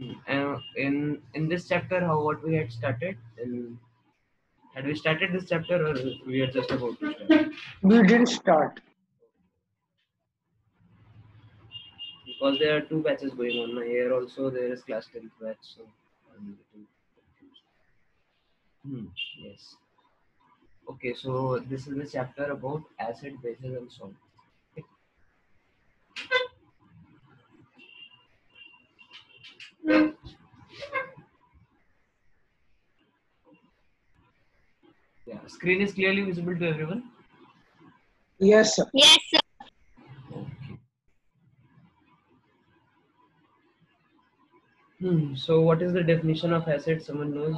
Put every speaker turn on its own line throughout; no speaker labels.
In this chapter, how what we had started? Had we started this chapter, or we are just about to start?
We didn't start.
Because there are two batches going on. Now here also there is class 10th batch, so I'm a little confused. Yes. Okay, so this is the chapter about acid, bases, and salt. Yeah, screen is clearly visible to everyone.
Yes, sir.
Yes, sir.
Okay. So what is the definition of acid? Someone knows?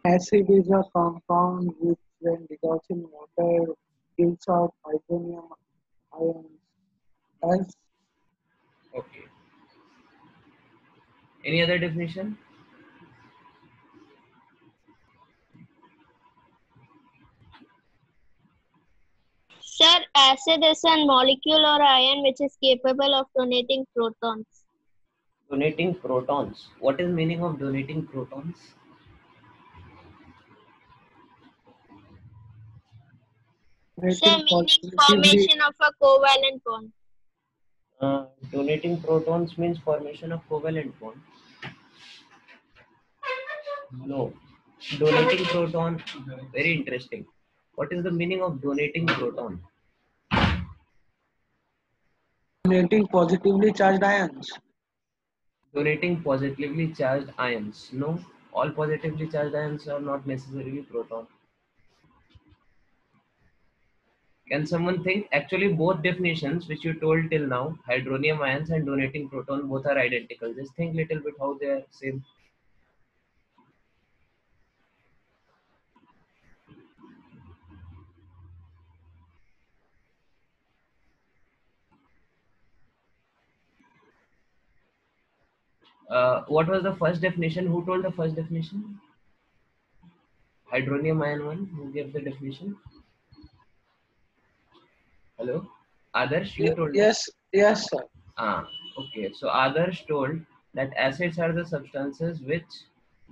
Acid is a compound which, when dissolved in water, gives out hydronium ions. As
Okay. Any other definition?
Sir, acid is a molecule or ion which is capable of donating protons.
Donating protons. What is meaning of donating protons?
Sir,
donating
meaning
positively,
formation of a covalent bond.
Donating protons means formation of covalent bond. No. Donating proton. Very interesting. What is the meaning of donating proton?
donating positively charged ions.
Donating positively charged ions. No. All positively charged ions are not necessarily proton. Can someone think? Actually, both definitions which you told till now, hydronium ions and donating proton, both are identical. Just think little bit how they are same. What was the first definition? Who told the first definition? Hydronium ion one. Who gave the definition? Hello, Adarsh, you told that.
Yes, sir.
Okay. So Adarsh told that acids are the substances which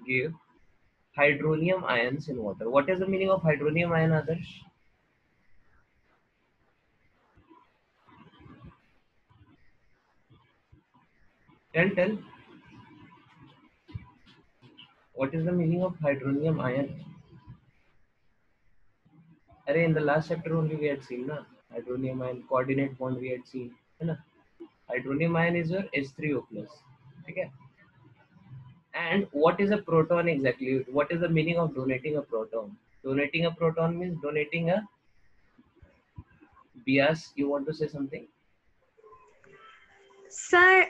give hydronium ions in water. What is the meaning of hydronium ion, Adarsh? Tell. What is the meaning of hydronium ion? Array, in the last chapter only we had seen, na? Hydronium ion coordinate bond we had seen. है ना? Hydronium ion is your H3O plus. Okay. And what is a proton exactly? What is the meaning of donating a proton? Donating a proton means donating a bias. You want to say something?
Sir,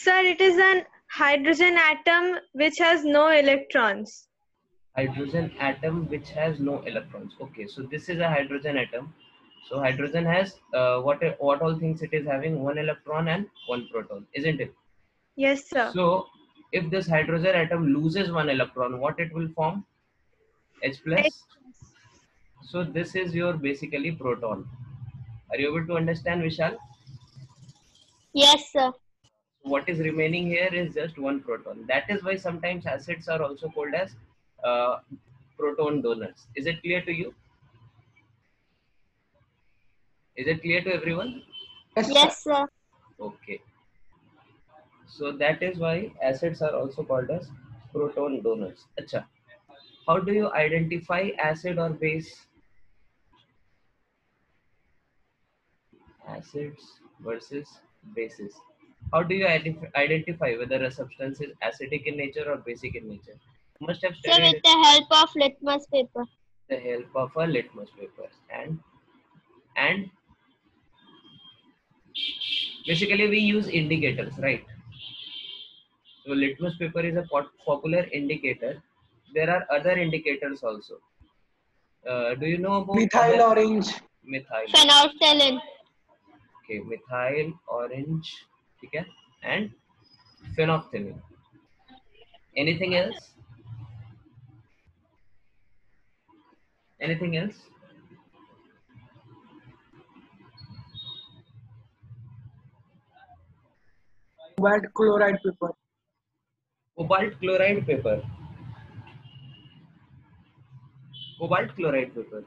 it is an hydrogen atom which has no electrons.
Hydrogen atom which has no electrons. Okay, so this is a hydrogen atom. So hydrogen has what all things it is having? One electron and one proton, isn't it?
Yes, sir.
So if this hydrogen atom loses one electron, what it will form? H plus. So this is your basically proton. Are you able to understand, Vishal?
Yes, sir.
What is remaining here is just one proton. That is why sometimes acids are also called as uh, proton donors. Is it clear to you? Is it clear to everyone?
Yes, sir.
Okay. So that is why acids are also called as proton donors. Acha. How do you identify acid or base? Acids versus bases. How do you identify whether a substance is acidic in nature or basic in nature? You must have
Sir, with
studied
the help of litmus paper.
the help of a litmus paper and basically we use indicators, right? So litmus paper is a popular indicator. There are other indicators also. Do you know about
Methyl
other
orange.
methyl?
Phenolphthalein.
Okay, methyl orange, okay, and phenolphthalein. Anything else? Anything else?
cobalt chloride paper.
Cobalt chloride paper. Cobalt chloride paper.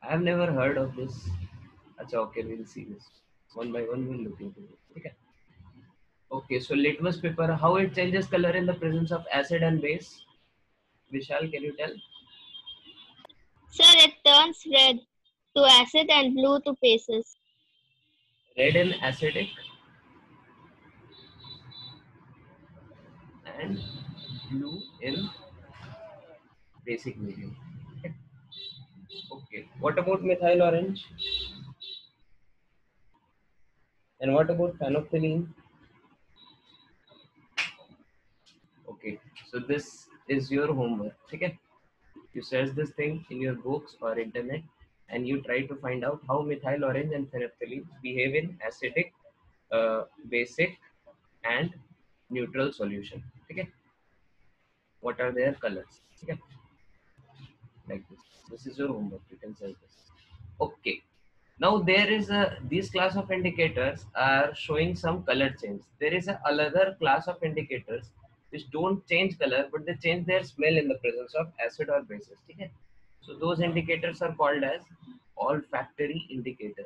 I have never heard of this. Acha, okay, we'll see this. One by one, we'll look into it. Okay. Okay, so litmus paper, how it changes color in the presence of acid and base? Vishal, can you tell?
Sir, it turns red to acid and blue to bases.
Red in acidic and blue in basic medium. Okay. Okay. What about methyl orange? And what about phenolphthalein? Okay. So this is your homework. Okay. You search this thing in your books or internet and you try to find out how methyl orange and phenolphthalein behave in acidic, basic and neutral solution. Okay. What are their colors? Okay. Like this. This is your homework. You can search this. Okay. Now there is a these class of indicators are showing some color change. There is another class of indicators which don't change color but they change their smell in the presence of acid or bases. Okay? So those indicators are called as olfactory indicators.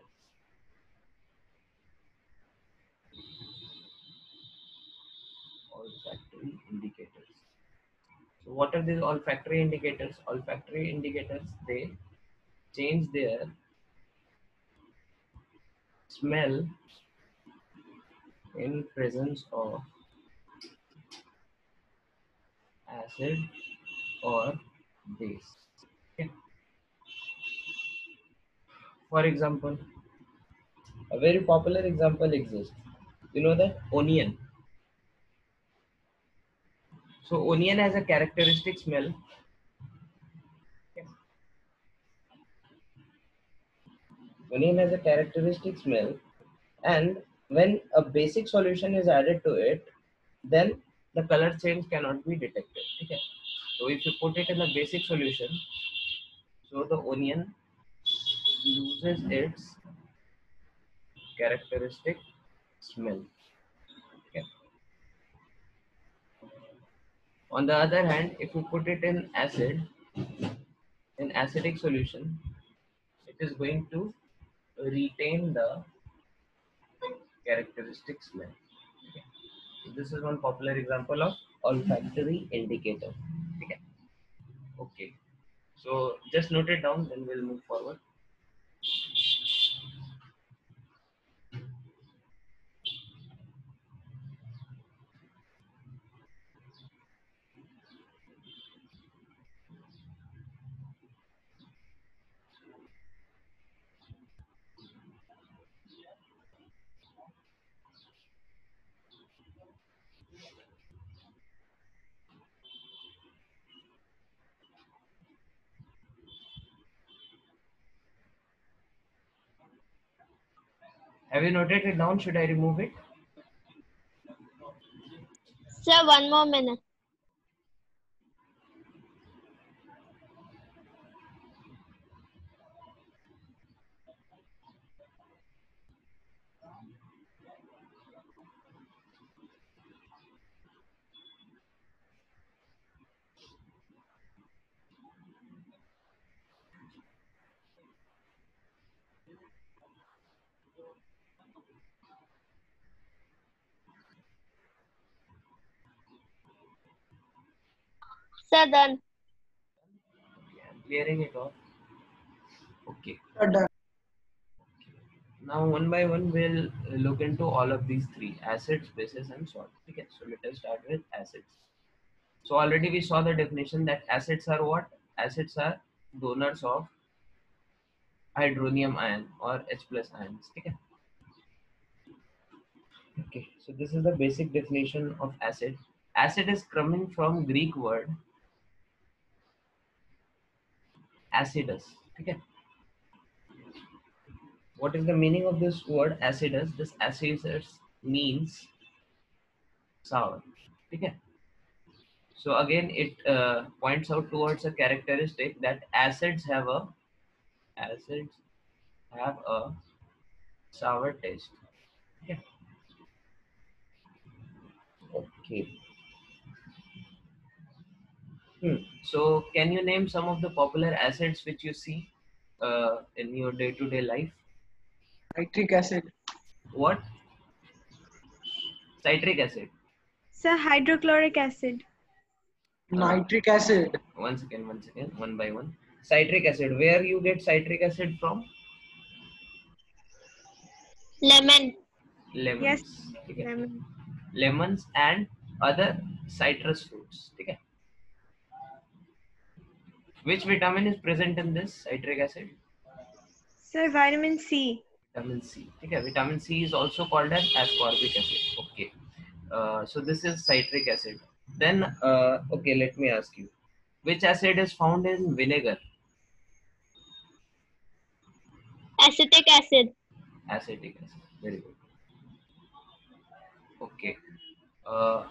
Olfactory indicators. So what are these olfactory indicators? Olfactory indicators, they change their smell in presence of acid or base. Okay. For example, a very popular example exists. You know that onion. So onion has a characteristic smell. Okay. Onion has a characteristic smell, and when a basic solution is added to it, then the color change cannot be detected. Okay. So if you put it in a basic solution, so the onion loses its characteristic smell. Okay. On the other hand, if you put it in acid, in acidic solution, it is going to retain the characteristic smell. Okay. So this is one popular example of olfactory indicator. Okay. Okay. So just note it down, then we'll move forward. Have you noted it down? Should I remove it?
Sir, one more minute. Sir, done.
Okay, I'm clearing it off. Okay.
Done.
Now one by one we'll look into all of these three: acids, bases, and salts. Okay. So let us start with acids. So already we saw the definition that acids are what? Acids are donors of hydronium ion or H plus ions. Okay. Okay. So this is the basic definition of acid. Acid is coming from Greek word acidus. Okay. What is the meaning of this word acidus? This acidus means sour. Okay. So again, it points out towards a characteristic that acids have a sour taste. Yeah. Okay. So, can you name some of the popular acids which you see in your day-to-day life?
Nitric acid.
What? Citric acid.
Sir, hydrochloric acid.
Uh,
Nitric acid.
one second, one by one. Citric acid. Where you get citric acid from?
Lemon.
Yes,
Lemons. Okay.
lemon.
Lemons and other citrus fruits. Okay. Which vitamin is present in this citric acid?
Sir, vitamin C.
Vitamin C. Okay. Vitamin C is also called as ascorbic acid. Okay. So this is citric acid. Then, okay, let me ask you, which acid is found in vinegar?
Acetic acid.
Acetic acid. Very good. Okay. Uh,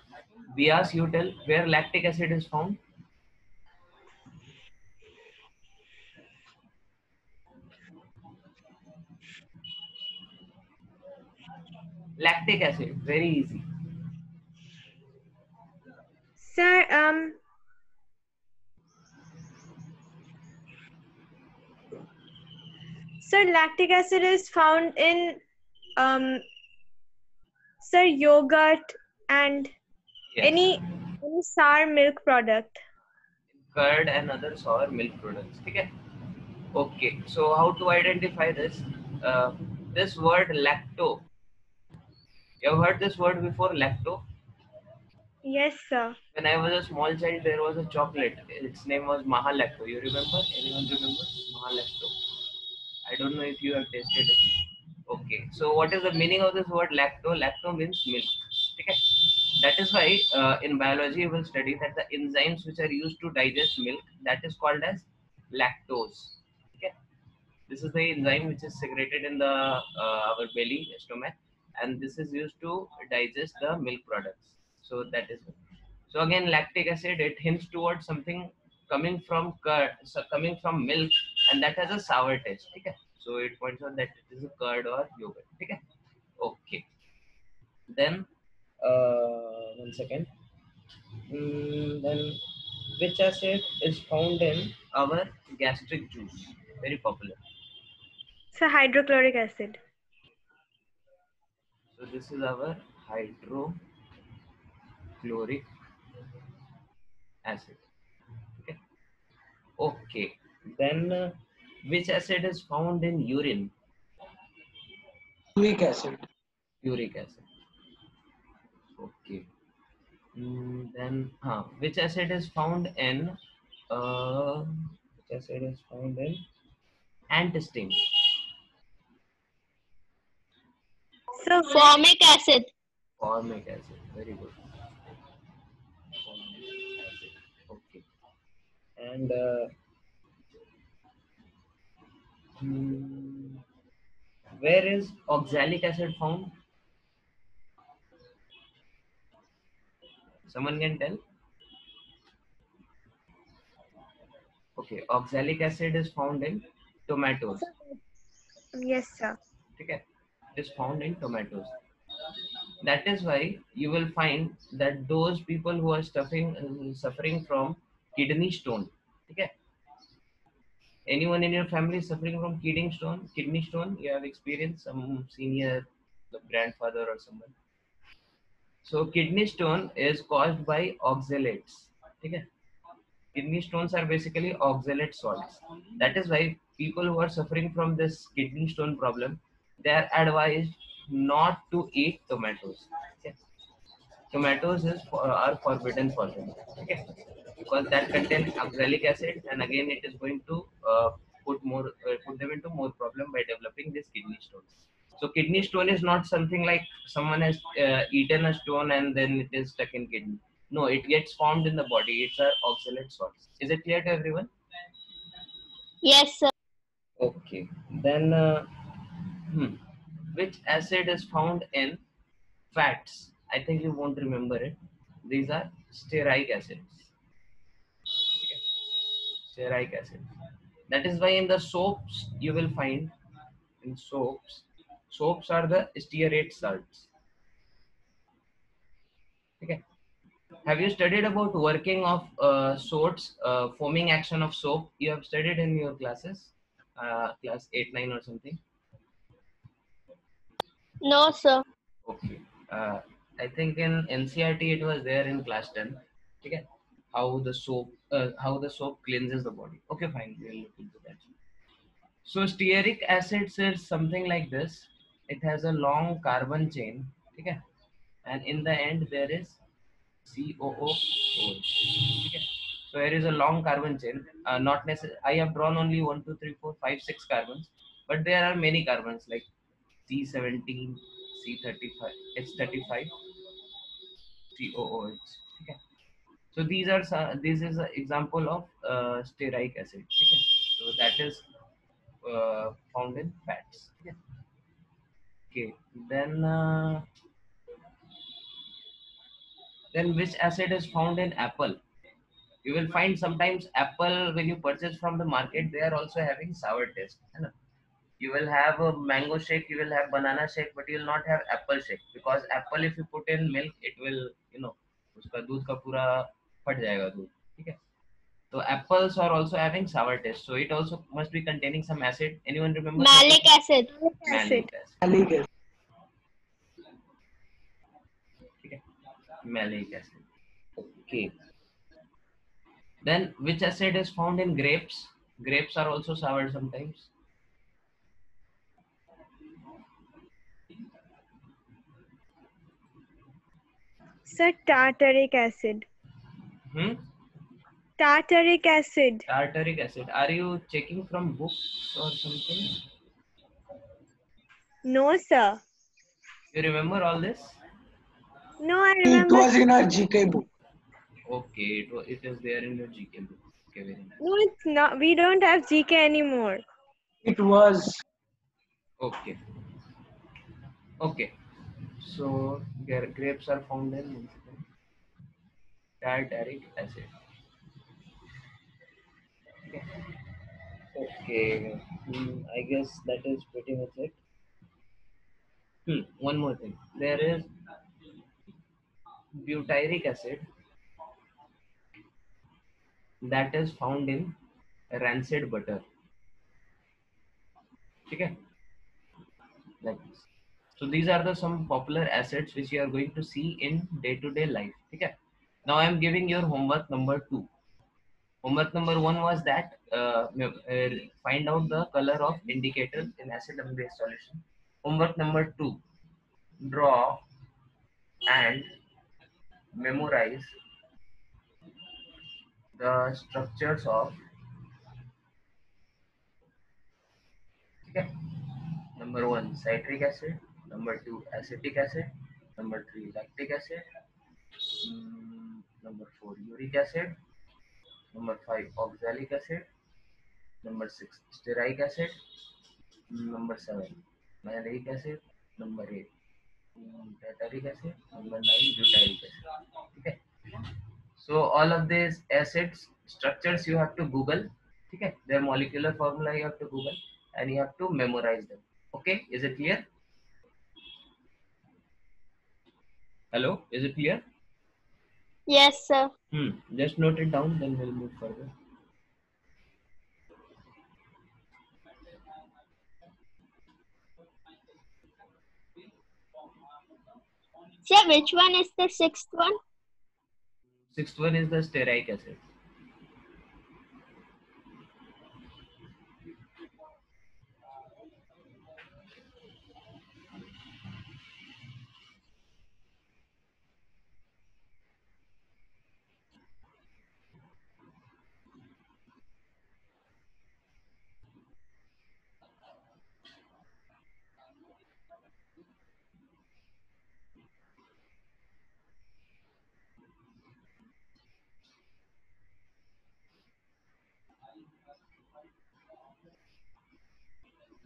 Bias, you tell where lactic acid is found? Lactic acid. Very easy.
Sir, sir, lactic acid is found in um, sir, yogurt and
Yes.
any sour milk product.
Curd and other sour milk products. Okay. Okay. So how to identify this? This word lacto. You have heard this word before, lacto?
Yes, sir.
When I was a small child, there was a chocolate. Its name was Mahalacto. You remember? Anyone remember Mahalacto? I don't know if you have tasted it. Okay. So what is the meaning of this word lacto? Lacto means milk. Okay. That is why in biology you will study that the enzymes which are used to digest milk, that is called as lactose. Okay. This is the enzyme which is secreted in the our belly stomach, and this is used to digest the milk products. So that is it. So again, lactic acid, it hints towards something coming from curd, so coming from milk, and that has a sour taste. Okay. So it points out that it is a curd or yogurt. Okay. Okay. Then one second. Then which acid is found in our gastric juice? Very popular.
Sir, hydrochloric acid.
So this is our hydrochloric acid. Okay. Okay. Then which acid is found in urine?
Uric acid.
Uric acid. Okay. Then which acid is found in which acid is found in intestine?
So,
Formic acid.
Formic acid. Very good. Formic acid. Okay. And hmm, where is oxalic acid found? Someone can tell? Okay, oxalic acid is found in tomatoes.
yes, sir.
Okay, it is found in tomatoes. That is why you will find that those people who are suffering from kidney stone. Okay, anyone in your family suffering from kidney stone? Kidney stone, you have experienced some senior, the grandfather or someone. So kidney stone is caused by oxalates. Okay, kidney stones are basically oxalate salts. That is why people who are suffering from this kidney stone problem, they are advised not to eat tomatoes. Okay. Tomatoes are forbidden for them. Okay. Because that contains oxalic acid, and again it is going to put them into more problem by developing this kidney stones. So kidney stone is not something like someone has eaten a stone and then it is stuck in kidney. No, it gets formed in the body. It's a oxalate salts. Is it clear to everyone?
Yes, sir.
Okay. Then, hmm, which acid is found in fats? I think you won't remember it. These are stearic acids. Okay. Stearic acid. That is why in the soaps you will find in soaps Soaps are the stearate salts. Okay. Have you studied about working of soaps, foaming action of soap? You have studied in your classes, class 8, 9 or something.
No, sir.
Okay. I think in NCRT it was there in class 10. Okay. How the soap cleanses the body. Okay, fine. We'll look into that. So stearic acids is something like this. It has a long carbon chain. Okay. And in the end there is COO. Okay. So here is a long carbon chain. Not necessary. I have drawn only 1, 2, 3, 4, 5, 6 carbons, but there are many carbons like C17, C35, H35, COOH. Okay. So this is an example of stearic acid. Okay. So that is found in fats. Okay. Okay. Then which acid is found in apple? You will find sometimes apple when you purchase from the market, they are also having sour taste. है ना? You will have a mango shake, you will have banana shake, but you will not have apple shake because apple if you put in milk, it will, उसका दूध का पूरा फट जाएगा दूध. ठीक है? So apples are also having sour taste. So it also must be containing some acid. Anyone remember?
Malic acid.
Malic acid.
Malic acid.
Okay. Malic acid. Okay. Then which acid is found in grapes? Grapes are also sour sometimes.
Sir, tartaric acid.
Hmm?
Tartaric acid.
Tartaric acid. Are you checking from books or something?
No, sir.
You remember all this?
No, I
It
remember.
was in our GK book.
Okay, it is there in your GK book. Okay, very nice.
No, it's not. We don't have GK anymore.
It was.
Okay. Okay. So grapes are found in tartaric acid. Okay. Okay. I guess that is pretty much it. One more thing. There is butyric acid that is found in rancid butter. Okay. Like this. So these are the some popular acids which you are going to see in day-to-day life. Okay. Now I am giving your homework number 2. Homework number 1 was that find out the color of indicators in acid and base solution. Homework number 2, draw and memorize the structures of. Okay. Number 1, citric acid. Number 2, acetic acid. Number 3, lactic acid. Number 4, uric acid. Number 5, oxalic acid. Number 6, stearic acid. Number 7, malic acid. Number 8, tartaric acid. Number 9, butyric acid. Okay. So all of these acids structures you have to Google. Okay. Their molecular formula you have to Google and you have to memorize them. Okay. Is it clear? Hello. Is it clear?
Yes, sir.
Just note it down. Then we'll move further.
Sir, which one is the sixth one?
Sixth one is the stearic acid.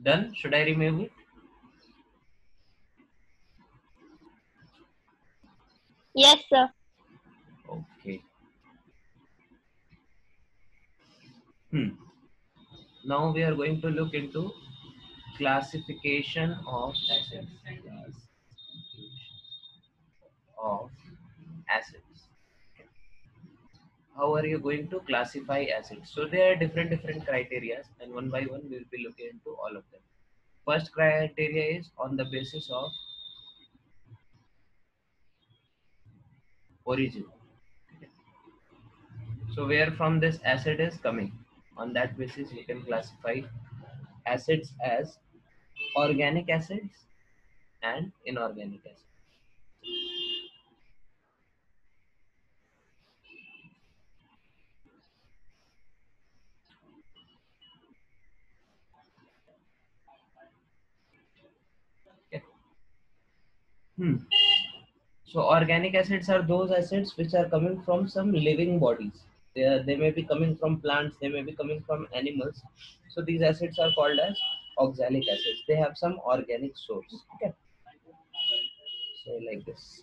Done? Should I remove it?
Yes, sir.
Okay. Now we are going to look into classification of acids. Classification of acids. How are you going to classify acids? So there are different criteria, and one by one we will be looking into all of them. First criteria is on the basis of origin. So where from this acid is coming, on that basis you can classify acids as organic acids and inorganic acids. Okay. So organic acids are those acids which are coming from some living bodies. They may be coming from plants, they may be coming from animals. So these acids are called as oxalic acids. They have some organic source. Okay. So like this.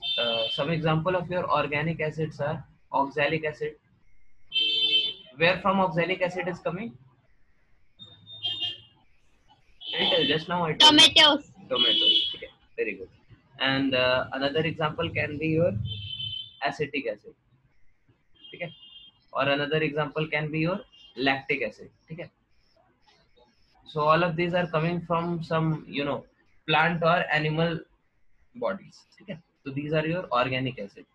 Some example of your organic acids are oxalic acid. Where from oxalic acid is coming? Just now I told you.
Tomatoes.
Tomatoes. Okay. Very good. And another example can be your acetic acid. Okay. Or another example can be your lactic acid. Okay. So all of these are coming from some, plant or animal bodies. Okay. So these are your organic acids.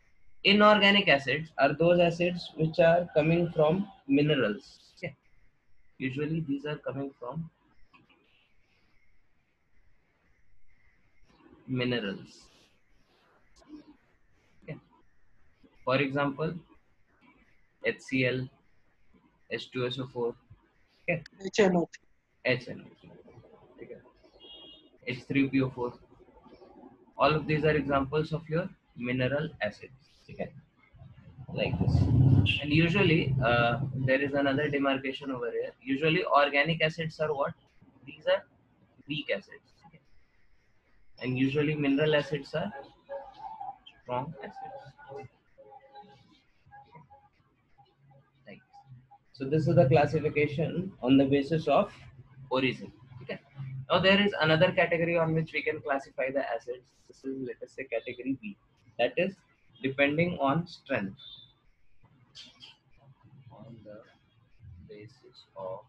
Inorganic acids are those acids which are coming from minerals. Okay. Usually these are coming from minerals. Okay. For example, HCl, H2SO4, okay,
HNO3.
HNO, okay, H3PO4. All of these are examples of your mineral acids. Okay, like this. And usually there is another demarcation over here. Usually organic acids are what? These are weak acids. Okay. And usually mineral acids are strong acids. Like this. So this is the classification on the basis of origin. Okay. Now there is another category on which we can classify the acids. This is, let us say, category B. That is depending on strength. On the basis of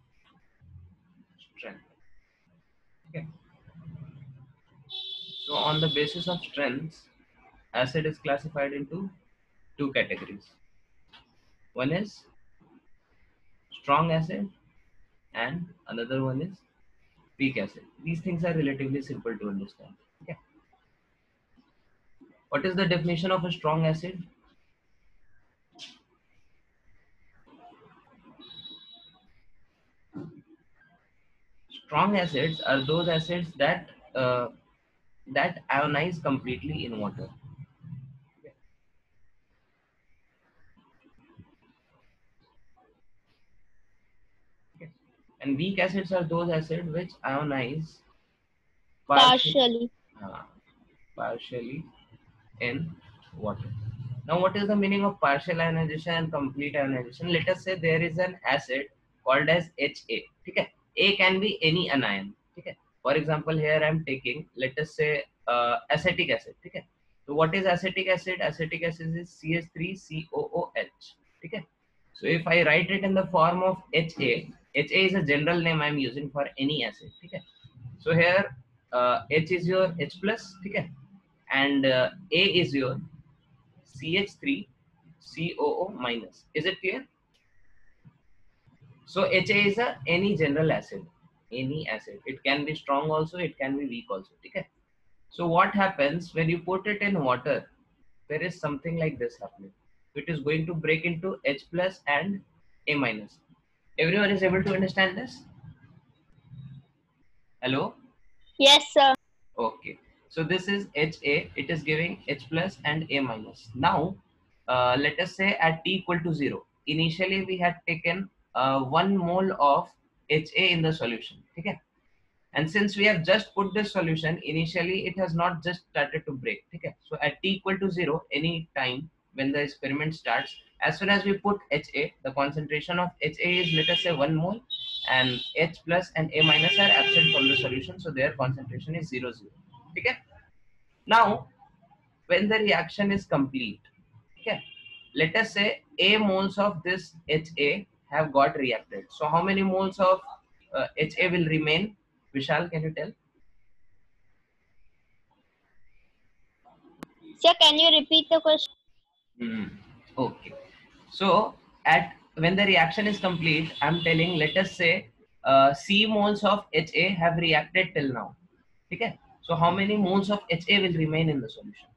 strength. Okay. So on the basis of strengths, acid is classified into two categories. One is strong acid and another one is weak acid. These things are relatively simple to understand. Okay. What is the definition of a strong acid? Strong acids are those acids that ionize completely in water. Okay. And weak acids are those acids which ionize
Partially.
partially in water. Now, what is the meaning of partial ionization and complete ionization? Let us say there is an acid called as Ha. Okay. A can be any anion. Okay. For example, here I am taking, let us say, acetic acid. Okay. So what is acetic acid? Acetic acid is CH3COOH. Okay. So if I write it in the form of Ha, Ha is a general name I am using for any acid. Okay. So here H is your H plus. Okay. And A is your CH3COO minus. Is it clear? So HA is any general acid. Any acid. It can be strong also, it can be weak also. Okay. So what happens when you put it in water? There is something like this happening. It is going to break into H plus and A minus. Everyone is able to understand this? Hello?
Yes, sir.
Okay. So this is HA. It is giving H plus and A minus. Now, let us say at T equal to 0. Initially, we had taken 1 mole of HA in the solution. Okay. And since we have just put this solution, initially it has not just started to break. Okay. So at T equal to 0, any time when the experiment starts, as soon as we put HA, the concentration of HA is, let us say, 1 mole, and H plus and A minus are absent from the solution, so their concentration is 0, 0. Okay. Now, when the reaction is complete, okay, let us say A moles of this HA have got reacted. So how many moles of HA will remain? Vishal, can you tell?
Sir, can you repeat the question?
Okay. So at when the reaction is complete, I'm telling, let us say C moles of HA have reacted till now. Okay. So how many moles of HA will remain in the solution?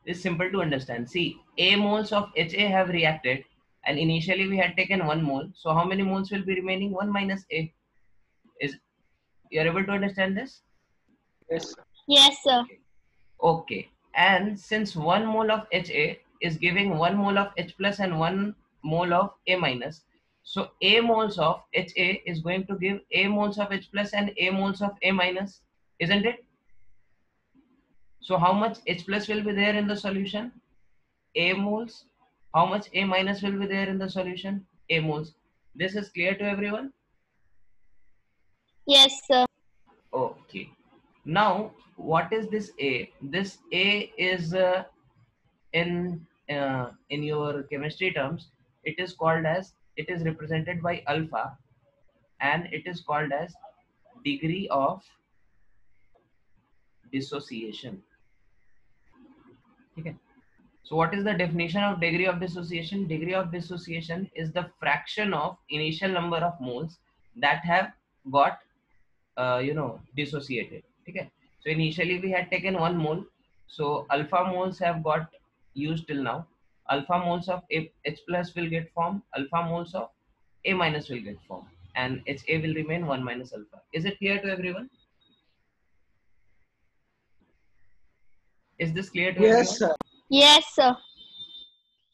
It's simple to understand. See, A moles of HA have reacted, and initially we had taken 1 mole. So how many moles will be remaining? 1 minus A. Is you are able to understand this?
Yes, sir.
Yes, sir.
Okay. And since 1 mole of HA is giving 1 mole of H plus and 1 mole of A minus, so A moles of HA is going to give A moles of H plus and A moles of A minus, isn't it? So how much H plus will be there in the solution? A moles. How much A minus will be there in the solution? A moles. This is clear to everyone?
Yes, sir.
Okay. Now, what is this A? This A is in your chemistry terms, it is called as, it is represented by alpha, and it is called as degree of dissociation. Okay. So what is the definition of degree of dissociation? Degree of dissociation is the fraction of initial number of moles that have got dissociated. Okay. So initially we had taken 1 mole, so alpha moles have got used till now. Alpha moles of H plus will get formed, alpha moles of A minus will get formed, and HA will remain 1 minus alpha. Is it clear to everyone? Is this clear to
Yes,
everyone?
sir.
Yes, sir.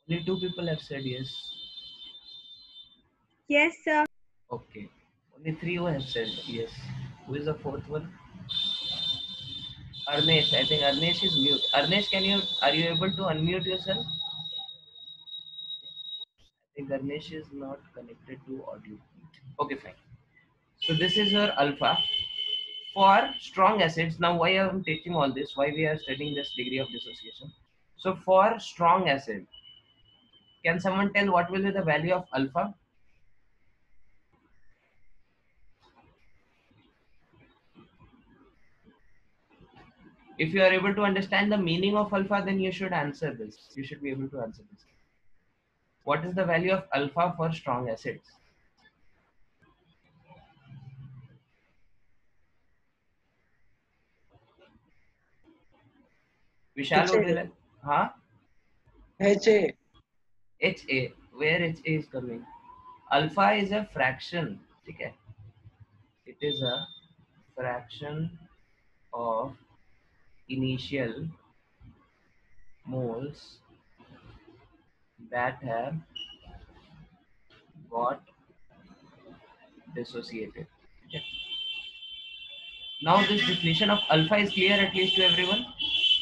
Only 2 people have said yes.
Yes, sir.
Okay. Only 3 who have said yes. Who is the 4th one? Arnesh. I think Arnesh is mute. Arnesh, are you able to unmute yourself? I think Arnesh is not connected to audio. Okay, fine. So this is your alpha. For strong acids, now why I am taking all this? Why we are studying this degree of dissociation? So for strong acid, can someone tell what will be the value of alpha? If you are able to understand the meaning of alpha, then you should answer this. You should be able to answer this. What is the value of alpha for strong acids? Vishal, would you
HA.
like? Huh?
HA.
HA. Where HA is coming? Alpha is a fraction. Okay. It is a fraction of initial moles that have got dissociated. Okay. Now this definition of alpha is clear at least to everyone.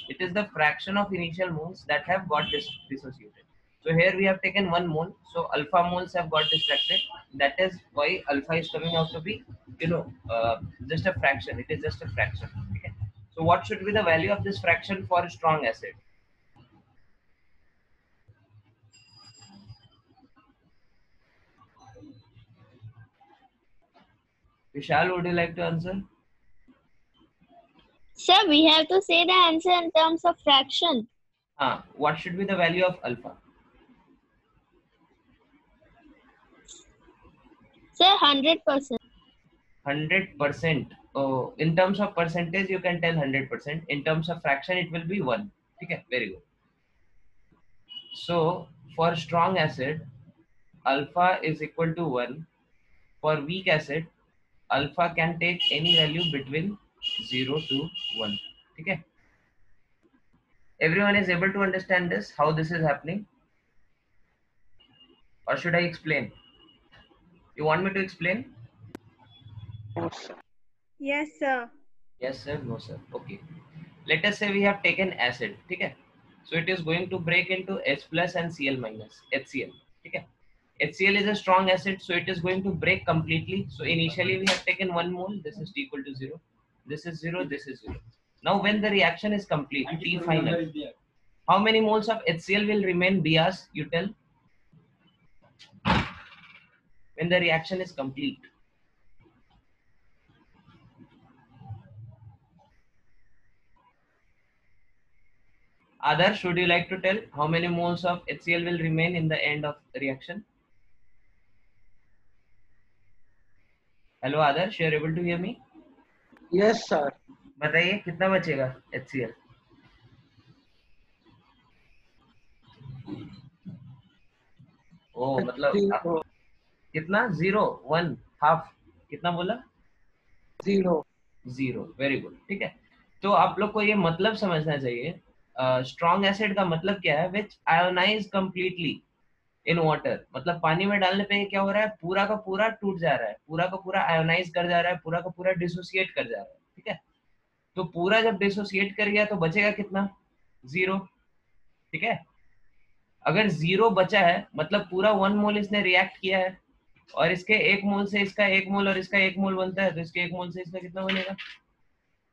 It is the fraction of initial moles that have got dissociated. So here we have taken 1 mole, so alpha moles have got distracted. That is why alpha is coming out to be, just a fraction. It is just a fraction. Okay. So what should be the value of this fraction for a strong acid? Vishal, would you like to answer?
Sir, we have to say the answer in terms of fraction.
What should be the value of alpha?
Sir, 100%.
100%. Oh, in terms of percentage, you can tell 100%. In terms of fraction, it will be 1. Okay, very good. So for strong acid, alpha is equal to 1. For weak acid, alpha can take any value between 0 to 1. Okay. Everyone is able to understand this, how this is happening? Or should I explain? You want me to explain?
Yes, sir.
Yes, sir.
Yes, sir. No, sir. Okay. Let us say we have taken acid. Okay. So it is going to break into H plus and Cl minus, HCl. Okay. HCl is a strong acid, so it is going to break completely. So initially we have taken 1 mole, this is T equal to 0, this is 0, this is 0. Now when the reaction is complete, T final, how many moles of HCl will remain, Bias, you tell? When the reaction is complete. Adarsh, would you like to tell how many moles of HCl will remain in the end of the reaction? Hello Adarsh, you are able to hear me?
Yes, sir.
बताइए कितना बचेगा HCl? ओ मतलब
Zero.
कितना? 0, 1, half, कितना बोला?
Zero.
0. Very good. ठीक है, तो आप लोग को ये मतलब समझना चाहिए. स्ट्रॉन्ग एसिड का मतलब क्या है? विच आयोनाइज कंप्लीटली इन वाटर. मतलब पानी में डालने पे क्या हो रहा है? पूरा का पूरा टूट जा रहा है, पूरा का पूरा आयोनाइज कर जा रहा है, पूरा का पूरा डिसोसिएट कर जा रहा है. ठीक है, तो पूरा जब डिसोसिएट कर गया तो बचेगा कितना? 0. ठीक है, अगर 0 बचा है मतलब पूरा 1 मोल इसने रिएक्ट किया है, और इसके 1 मोल से इसका 1 मोल और इसका 1 मोल बनता है, तो इसके 1 मोल से इसका कितना बनेगा?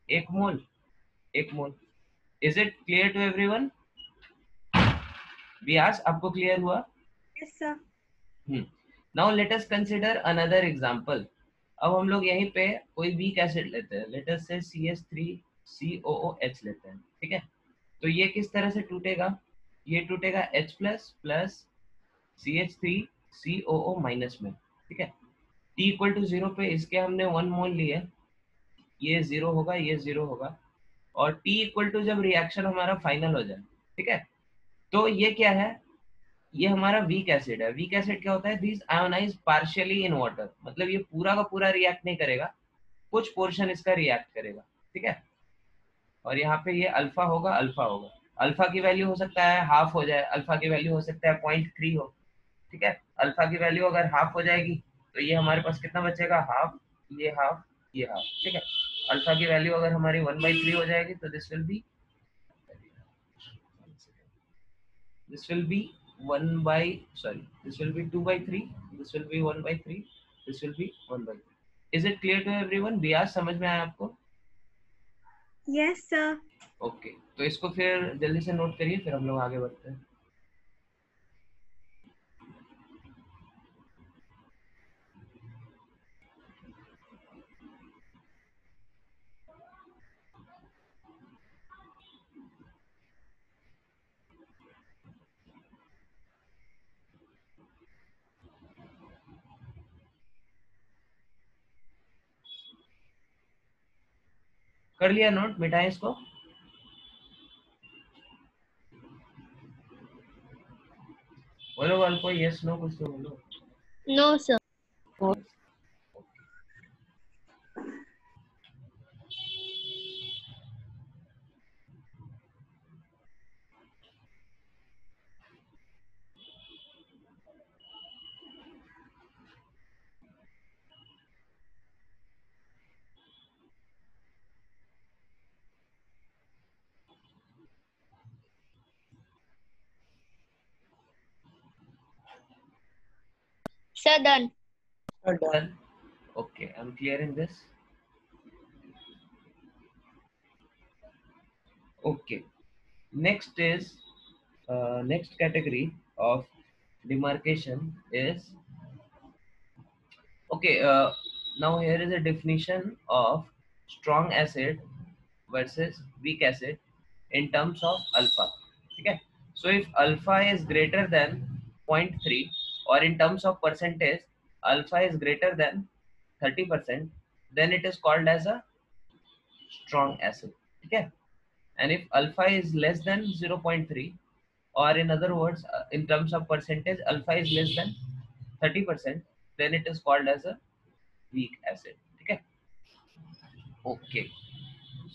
1 मोल, 1 मोल. Is it clear to everyone? Vyas, आपको क्लियर हुआ?
Yes, sir.
Now let us consider another example. अब हम लोग यहीं पे कोई वीक एसिड लेते हैं. लेट अस से CH3COOH लेते हैं. ठीक है, तो ये किस तरह से टूटेगा? ये टूटेगा H plus plus CH3COO minus में. ठीक है, T इक्वल टू 0 पे इसके हमने 1 मोल लिए, ये 0 होगा, ये 0 होगा, और T इक्वल टू जब रिएक्शन हमारा फाइनल हो जाए, ठीक है, तो ये क्या है? ये हमारा वीक एसिड है. वीक एसिड क्या होता है? This ionise partially in water. मतलब ये पूरा का पूरा रिएक्ट नहीं करेगा, कुछ पोर्शन इसका रिएक्ट करेगा. ठीक है, और यहाँ पे ये अल्फा होगा, अल्फा होगा. अल्फा की वैल्यू हो सकता है हाफ हो जाए, अल्फा की वैल्यू हो सकता है 0.3 हो. ठीक है, अल्फा की वैल्यू अगर हाफ हो जाएगी तो ये हमारे पास कितना बचेगा? हाफ, ये हाफ, ये हाफ. ठीक है, अल्फा की वैल्यू अगर हमारी 1/3 हो जाएगी तो this will be 2/3, this will be 1/3, this will be 1/3. Is it clear to everyone? Beas, समझ में आया आपको?
Yes, sir.
ओके, तो इसको फिर जल्दी से नोट करिए, फिर हम लोग आगे बढ़ते हैं. कर लिया नोट? मिटाएं इसको. बोलो वाल को यस नो कुछ तो बोलो.
No, sir. Sir, done.
Done.
Okay, I'm clear in this. Okay, next is next category of demarcation is, okay, now here is a definition of strong acid versus weak acid in terms of alpha. Okay, so if alpha is greater than 0.3, or in terms of percentage alpha is greater than 30%, then it is called as a strong acid. Okay, and if alpha is less than 0.3, or in other words, in terms of percentage alpha is less than 30%, then it is called as a weak acid. Okay. Okay,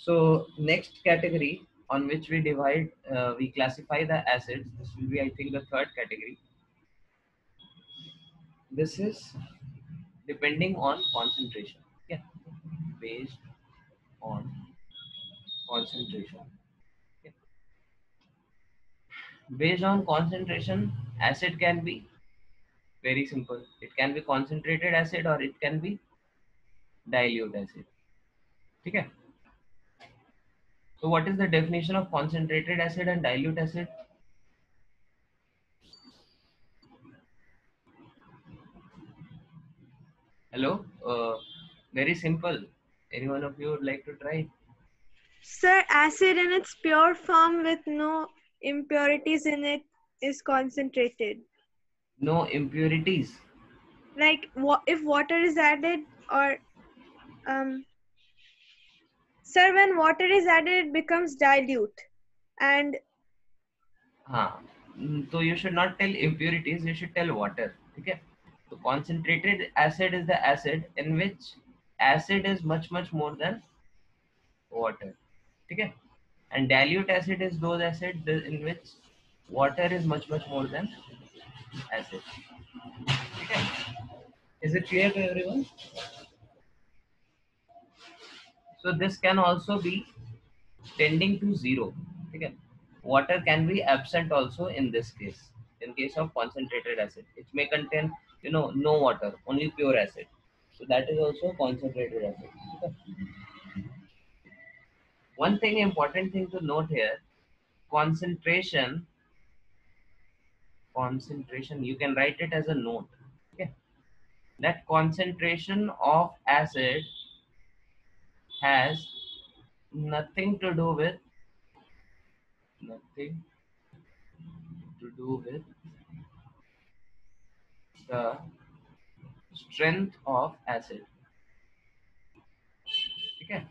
so next category on which we divide, we classify the acids. This will be, I think, the third category. This is depending on concentration. Yeah, based on concentration. Okay. Based on concentration, acid can be very simple. It can be concentrated acid or it can be dilute acid. Okay. So what is the definition of concentrated acid and dilute acid? Hello? Very simple. Any one of you would like to try?
Sir, acid in its pure form with no impurities in it is concentrated.
No impurities.
Like if water is added, or sir, when water is added, it becomes dilute. And
So you should not tell impurities, you should tell water. Okay. So concentrated acid is the acid in which acid is much more than water. Okay. And dilute acid is those acid in which water is much more than acid. Okay. Is it clear to everyone? So this can also be tending to zero. Okay. Water can be absent also in this case. In case of concentrated acid, it may contain, no water, only pure acid. So that is also concentrated acid. Okay. One thing, important thing to note here, concentration, you can write it as a note. Okay. That concentration of acid has nothing to do with nothing to do with the strength of acid. Okay.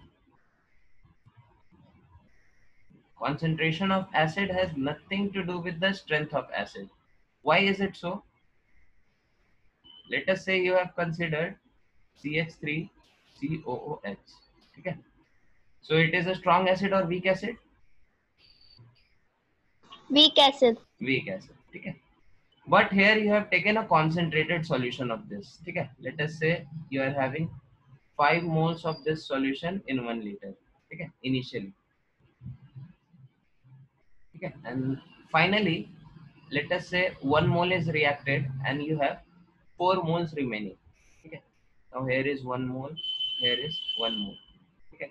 Concentration of acid has nothing to do with the strength of acid. Why is it so? Let us say you have considered CH3COOH. Okay. So it is a strong acid or weak acid?
Weak acid.
Weak acid. Okay. But here you have taken a concentrated solution of this. Okay. Let us say you are having 5 moles of this solution in 1 liter. Okay. Initially. Okay. And finally, let us say 1 mole is reacted and you have 4 moles remaining. Okay. Now here is 1 mole, here is 1 mole. Okay.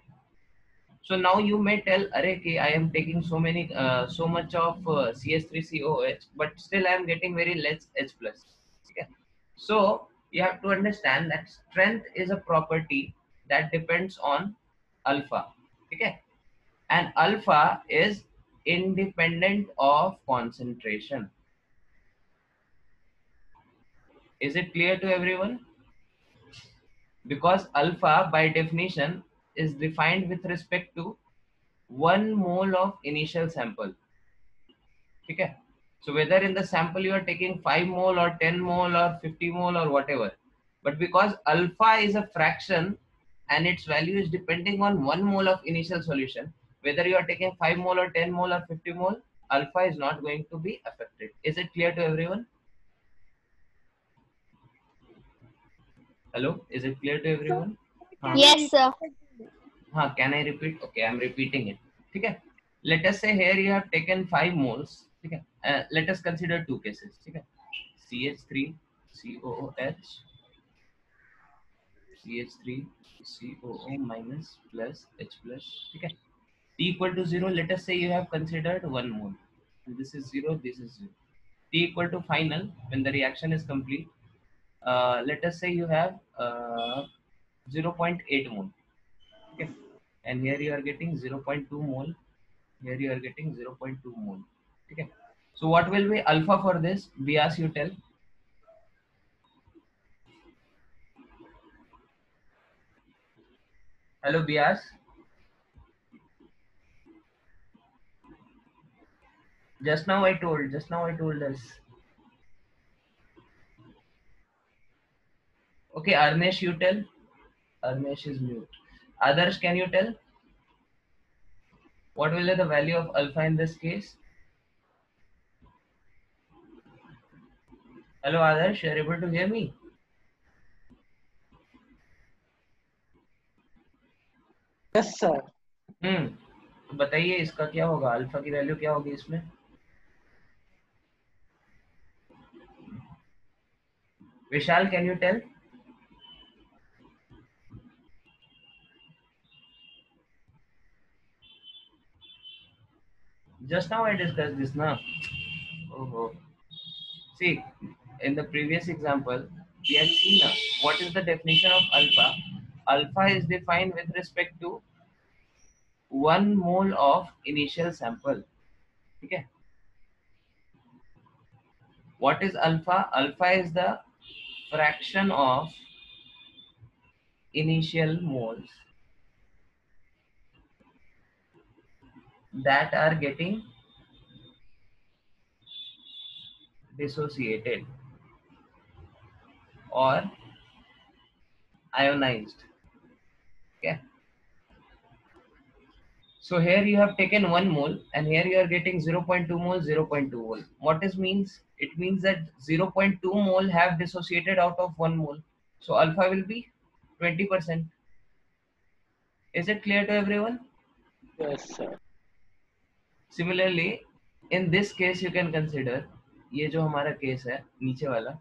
So now you may tell, "Arey, ki I am taking so much of CH3COH, but still I am getting very less H plus." Okay. So you have to understand that strength is a property that depends on alpha. Okay. And alpha is independent of concentration. Is it clear to everyone? Because alpha by definition is defined with respect to 1 mole of initial sample. Okay. So whether in the sample you are taking 5 mole or 10 mole or 50 mole or whatever, but because alpha is a fraction and its value is depending on 1 mole of initial solution, whether you are taking 5 mole or 10 mole or 50 mole, alpha is not going to be affected. Is it clear to everyone? Hello, is it clear to everyone?
Yes, sir.
Can I repeat? Okay, I'm repeating it. Okay. Let us say here you have taken 5 moles. Okay. Let us consider 2 cases. Okay. CH3COOH, CH3COO minus plus H plus. Okay. T equal to 0. Let us say you have considered 1 mole. And this is 0. This is 0. T equal to final when the reaction is complete. Let us say you have 0.8 mole. Okay. And here you are getting 0.2 mole. Here you are getting 0.2 mole. Okay. So what will be alpha for this? Bias, you tell. Hello, Bias. Just now I told us. Okay, Arnesh, you tell. Arnesh is mute. Others, can you tell? What will be the value of alpha in this case? Hello, Adarsh, you are able to hear me?
Yes, sir.
तो बताइए इसका क्या होगा, alpha की value क्या होगी इसमें? Vishal, can you tell? Just now I discussed this now. Oh, see, in the previous example, we had seen what is the definition of alpha. Alpha is defined with respect to 1 mole of initial sample. Okay. What is alpha? Alpha is the fraction of initial moles that are getting dissociated or ionized. Okay. So here you have taken 1 mole and here you are getting 0.2 mole, 0.2 mole. What this means? It means that 0.2 mole have dissociated out of 1 mole. So alpha will be 20%. Is it clear to everyone?
Yes, sir.
Similarly, in this case you can consider, ये जो हमारा case है नीचे वाला,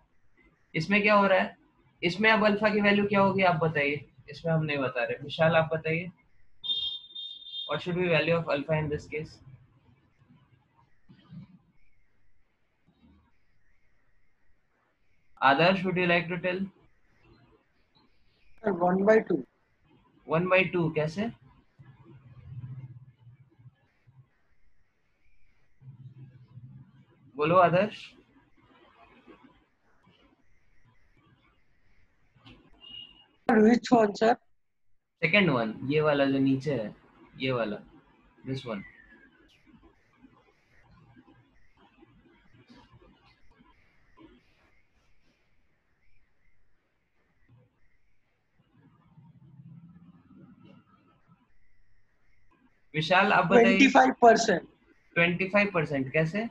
इसमें क्या हो रहा है? इसमें अब अल्फा की वैल्यू क्या होगी आप बताइए? इसमें हम नहीं बता रहे. विशाल आप बताइए. What should be value of alpha in this case? Adarsh, would you like to tell?
Sir, 1/2.
1/2 कैसे? बोलो आदर्श.
Sir, which one, sir?
Second one, ये वाला जो नीचे है, ये वाला, दिस वन. विशाल आप बताइए.
25%.
25% कैसे?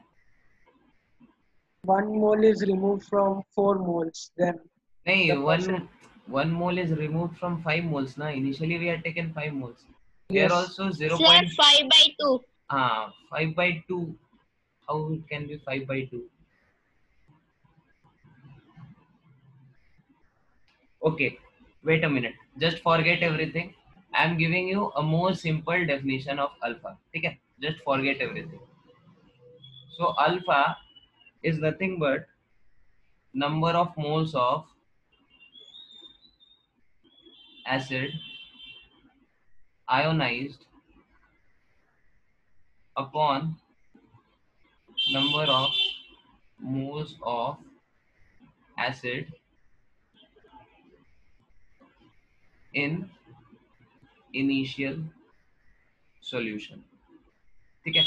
1 mole is removed from 4 moles. Then
नहीं,
the percent.
one mole is removed from 5 moles ना. Initially we had taken 5 moles. Here
Yes.
also 0.
Sir, 5/2.
5/2. How it can be 5/2? Okay, wait a minute. Just forget everything. I am giving you a more simple definition of alpha. Okay, just forget everything. So alpha is nothing but number of moles of acid ionized upon number of moles of acid in initial solution. Okay,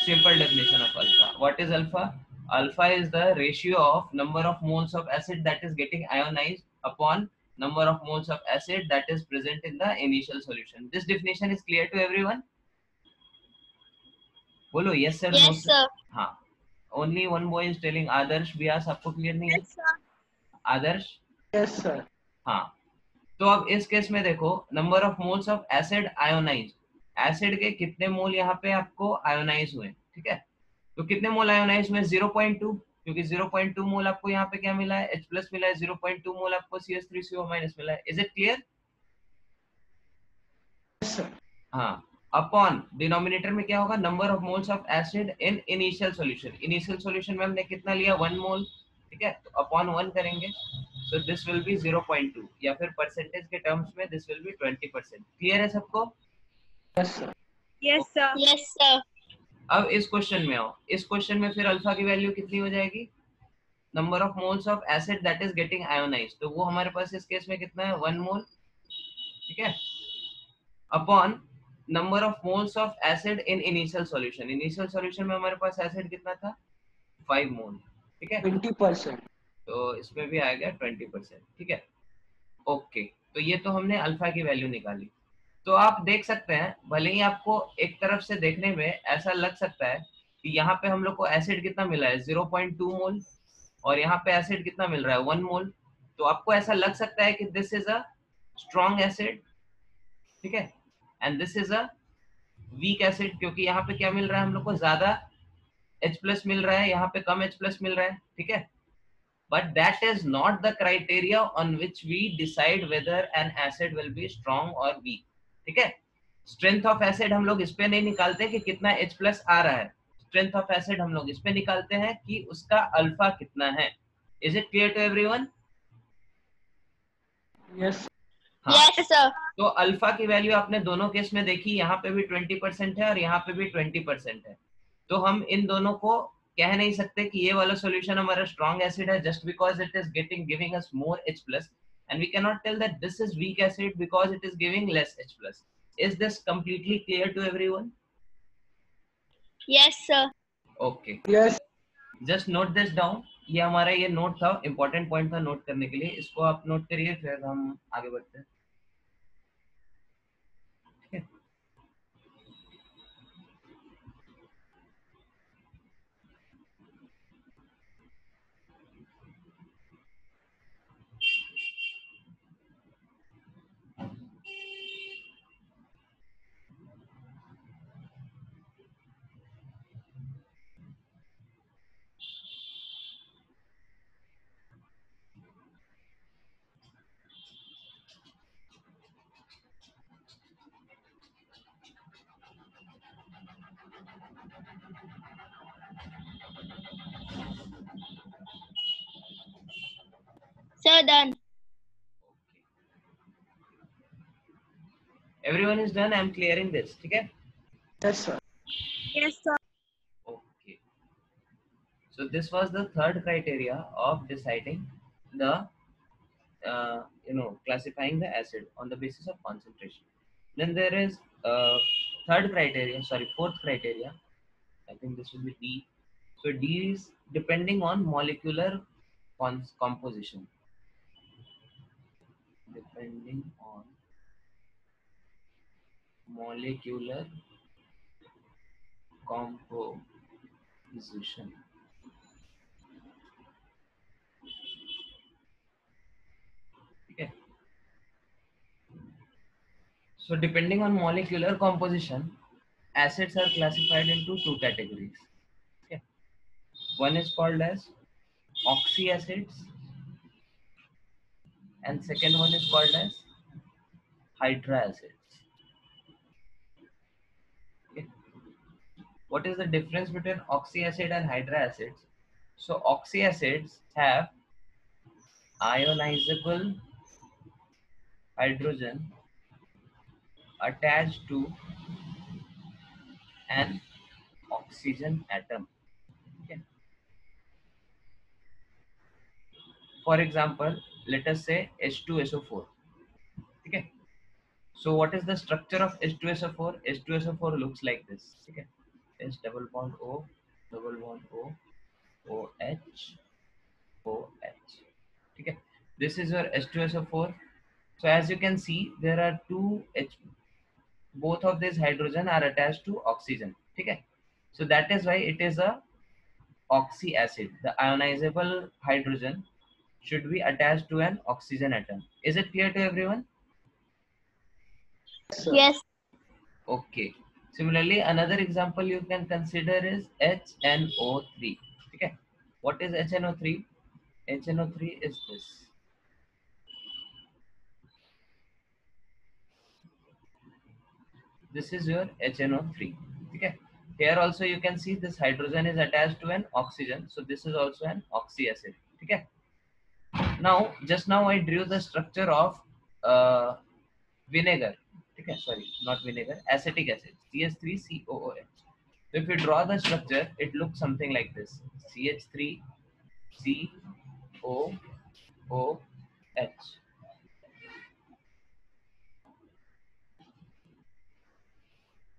simple definition of alpha. What is alpha? Alpha is the ratio of number of moles of acid that is getting ionized upon number of moles of acid that is present in the initial solution. This definition is clear to everyone? बोलो yes sir, no
Yes,
sir.
sir.
हाँ. Only one boy is telling. आदर्श, व्यास आपको clear नहीं है?
Yes, sir.
आदर्श.
Yes, sir.
हाँ. तो अब इस case में देखो, number of moles of acid ionise. Acid के कितने मोल यहाँ पे आपको आयोनाइज हुए? ठीक है. तो कितने मोल आयोनाइज हुए? 0.2, क्योंकि 0.2 मोल आपको यहाँ पे क्या मिला है? H प्लस मिला है. 0.2 मोल आपको CH3CO माइनस मिला है. Is it clear?
Yes, sir.
हाँ. अपॉन डिनोमिनेटर में क्या होगा? Number of moles of acid in initial solution. Initial solution में हमने कितना लिया? 1 मोल. ठीक है. तो अपॉन 1 करेंगे. So this will be 0.2, या फिर परसेंटेज के टर्म्स में this will be 20%. क्लियर है सबको?
Yes, sir.
Yes, sir.
Yes, sir.
अब इस क्वेश्चन में आओ. इस क्वेश्चन में फिर अल्फा की वैल्यू कितनी हो जाएगी? Number of moles of acid that is getting ionised. तो वो हमारे पास इस केस में कितना है? 1 मोल. ठीक है. Upon number of moles of acid in initial solution. Initial solution में हमारे पास एसिड कितना था? 5 मोल. ठीक है.
20%.
तो इसमें भी आएगा 20%. ठीक है. ओके, तो ये तो हमने अल्फा की वैल्यू निकाली. तो आप देख सकते हैं, भले ही आपको एक तरफ से देखने में ऐसा लग सकता है कि यहाँ पे हम लोग को एसिड कितना मिला है? 0.2 मोल. और यहाँ पे एसिड कितना मिल रहा है? 1 मोल. तो आपको ऐसा लग सकता है कि this is a strong acid. ठीक है. And this is a weak acid, क्योंकि यहाँ पे क्या मिल रहा है हम लोग को? ज्यादा H प्लस मिल रहा है, यहाँ पे कम H प्लस मिल रहा है. ठीक है. but that is not the criteria on which we decide whether an acid will be strong or weak. ठीक है, स्ट्रेंथ ऑफ एसिड हम लोग इस पे नहीं निकालते कि कितना H प्लस आ रहा है, स्ट्रेंथ ऑफ एसिड हम लोग इस पे निकालते हैं कि उसका अल्फा कितना है. Is it clear to everyone?
Yes.
हाँ,
Yes, sir.
तो अल्फा की वैल्यू आपने दोनों केस में देखी, यहाँ पे भी 20% है और यहाँ पे भी 20% है. तो हम इन दोनों को कह नहीं सकते कि ये वाला सॉल्यूशन हमारा स्ट्रॉन्ग एसिड है just because it is giving us more H plus, and we cannot tell that this is weak acid because it is giving less H plus. Is this completely clear to everyone?
Yes, sir.
Okay,
Yes.
just note this down. ये हमारा ये note था, important point था note करने के लिए, इसको आप नोट करिए फिर हम आगे बढ़ते हैं. ठीक है,
Sir, done.
everyone is done. I am clearing this. ठीक है.
Yes, sir.
Yes, sir.
Okay. So this was the third criteria of deciding the classifying the acid on the basis of concentration. Then there is fourth criteria. I think this will be D. So D is depending on molecular composition. Depending on molecular composition. Okay. So depending on molecular composition, acids are classified into two categories. Okay. One is called as oxy acids and second one is called as hydra acids. Okay. What is the difference between oxy acid and hydra acids? So oxy acids have ionizable hydrogen attached to an oxygen atom. Okay. For example, let us say H2SO4. Okay. So what is the structure of H2SO4? H2SO4 looks like this. Okay. H double bond O, double bond O, OH, OH. Okay. This is your H2SO4. So as you can see, there are two H. Both of these hydrogen are attached to oxygen. Okay. So that is why it is a oxy acid. The ionizable hydrogen should be attached to an oxygen atom. Is it clear to everyone?
Yes, sir.
Yes.
Okay. Similarly, another example you can consider is HNO3. Okay. What is HNO3? HNO3 is this. This is your HNO3. Okay. Here also you can see this hydrogen is attached to an oxygen. So this is also an oxy acid. Okay. Now, just now I drew the structure of vinegar. Okay, sorry, not vinegar, acetic acid, CH3COOH. So if you draw the structure, it looks something like this: CH3COOH.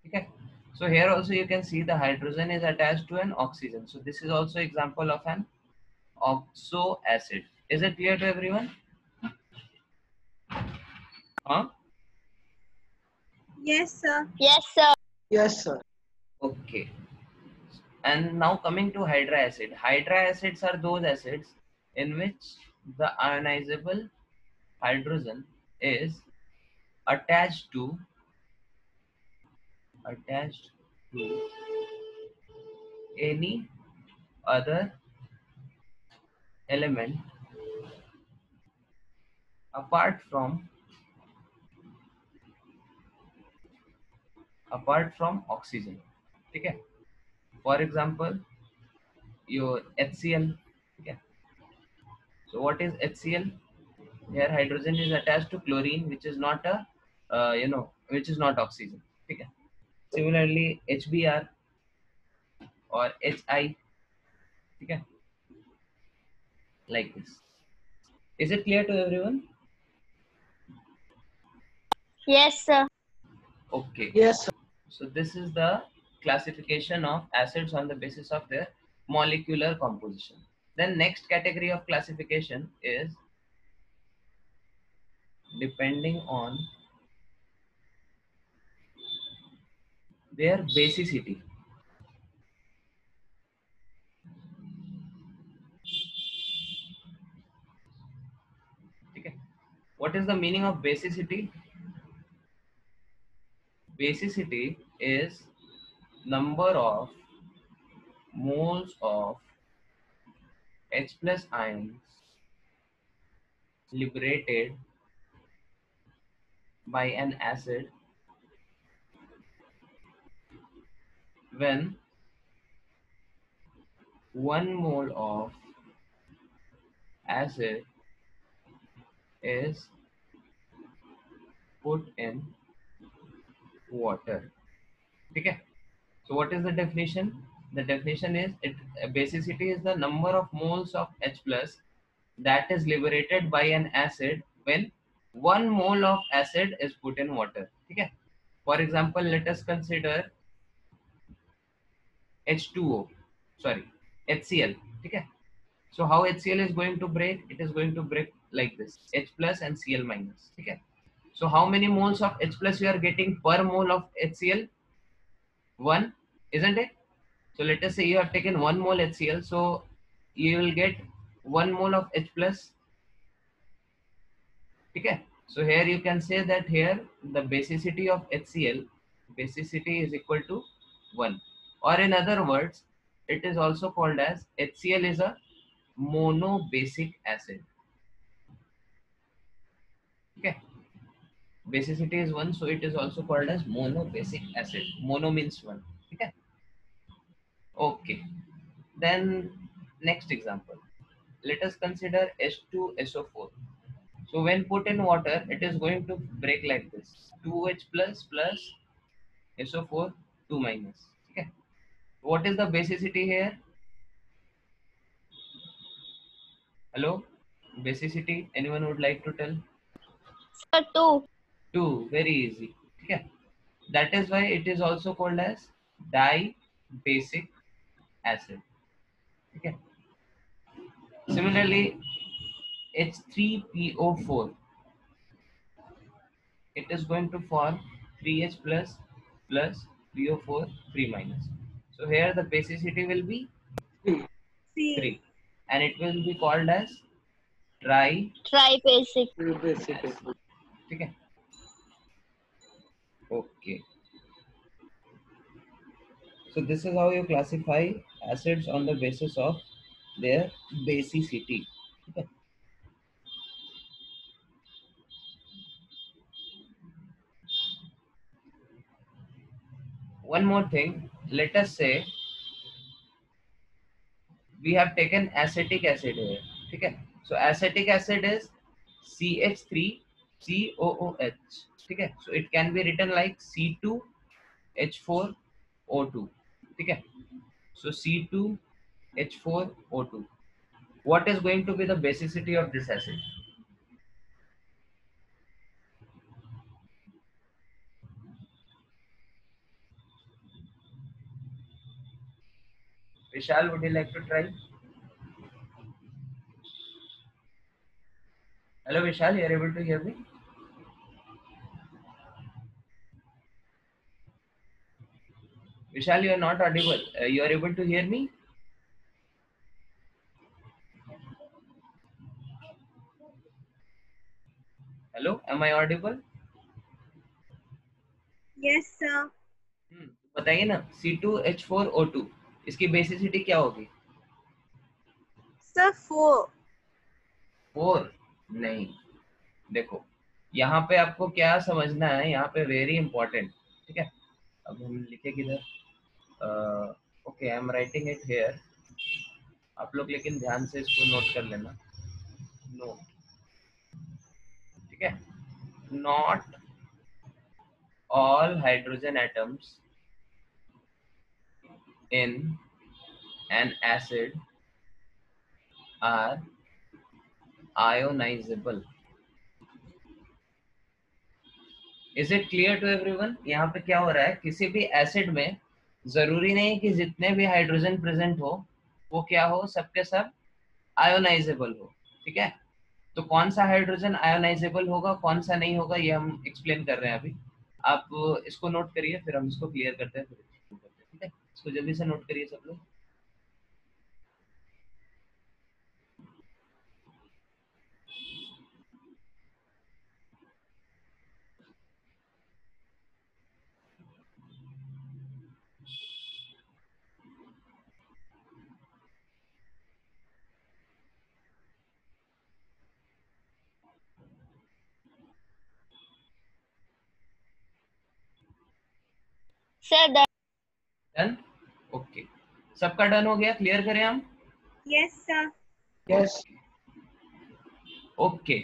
Okay. So here also you can see the hydrogen is attached to an oxygen. So this is also example of an oxo acid. Is it clear to everyone? Huh?
Yes, sir.
Yes, sir.
Yes, sir.
Okay. And now coming to hydra acid. Hydra acids are those acids in which the ionizable hydrogen is attached to any other element apart from oxygen. ठीक है. For example, your HCl. ठीक है. So what is HCl? Here hydrogen is attached to chlorine, which is not a which is not oxygen. ठीक है. Similarly, HBr or HI. ठीक है. Like this. Is it clear to everyone?
Yes, sir.
Okay.
Yes, sir.
So this is the classification of acids on the basis of their molecular composition. Then next category of classification is depending on their basicity. Okay. What is the meaning of basicity? Basicity is number of moles of H plus ions liberated by an acid when 1 mole of acid is put in water. Okay. So what is the definition? The definition is basicity is the number of moles of H plus that is liberated by an acid when 1 mole of acid is put in water. Okay. For example, let us consider H2O, sorry, HCl. Okay. So how HCl is going to break? It is going to break like this: H plus and Cl minus. Okay. So how many moles of H plus you are getting per mole of HCl? 1, isn't it? So let us say you have taken 1 mole HCl, so you will get 1 mole of H plus. Okay. So here you can say that here the basicity of HCl, basicity is equal to 1. Or in other words, it is also called as HCl is a monobasic acid. Okay. Basicity is 1, so it is also called as monobasic acid. Mono means 1. Okay. Okay. Then next example. Let us consider H2SO4. So when put in water, it is going to break like this: 2H plus plus SO4 2 minus. Okay. What is the basicity here? Hello? Basicity, anyone would like to tell?
Sir, 2.
2, very easy. Okay. That is why it is also called as dibasic acid. Okay. Similarly, H3PO4, it is going to form 3H plus plus PO4 3 minus. So here the basicity will be 3 and it will be called as tri
Tribasic.
basically.
okay. Okay. So this is how you classify acids on the basis of their basicity. Okay. One more thing, let us say we have taken acetic acid here. Okay. So acetic acid is CH3COOH. Okay. So it can be written like C2H4O2. Okay. So C2H4O2. What is going to be the basicity of this acid? Vishal, would you like to try? Hello Vishal, you are able to hear me? Vishal, you are not audible. You are able to hear me? Hello, am I audible?
Yes, sir.
बताइए ना, C2H4O2 इसकी basicity क्या होगी?
Sir, 4.
4 नहीं, देखो यहाँ पे आपको क्या समझना है, यहाँ पे वेरी इंपॉर्टेंट, ठीक है। अब हम लिखे किधर, okay I am writing it here, आप लोग लेकिन ध्यान से इसको नोट कर लेना, नोट, ठीक है। Not all hydrogen atoms in an acid are ionisable. Is it clear to everyone? यहाँ पे क्या हो रहा है, किसी भी एसिड में जरूरी नहीं कि जितने भी हाइड्रोजन प्रेजेंट हो वो क्या हो, सबके सब आयोनाइजेबल हो, ठीक है। तो कौन सा हाइड्रोजन आयोनाइजेबल होगा, कौन सा नहीं होगा, ये हम एक्सप्लेन कर रहे हैं अभी। आप इसको नोट करिए, फिर हम इसको क्लियर करते हैं, फिर शुरू करते हैं, ठीक है। इसको जल्दी से नोट करिए सब लोग।
Sir, that
डन, ओके, सबका डन हो गया, क्लियर करें हम?
Yes, sir.
Yes.
ओके,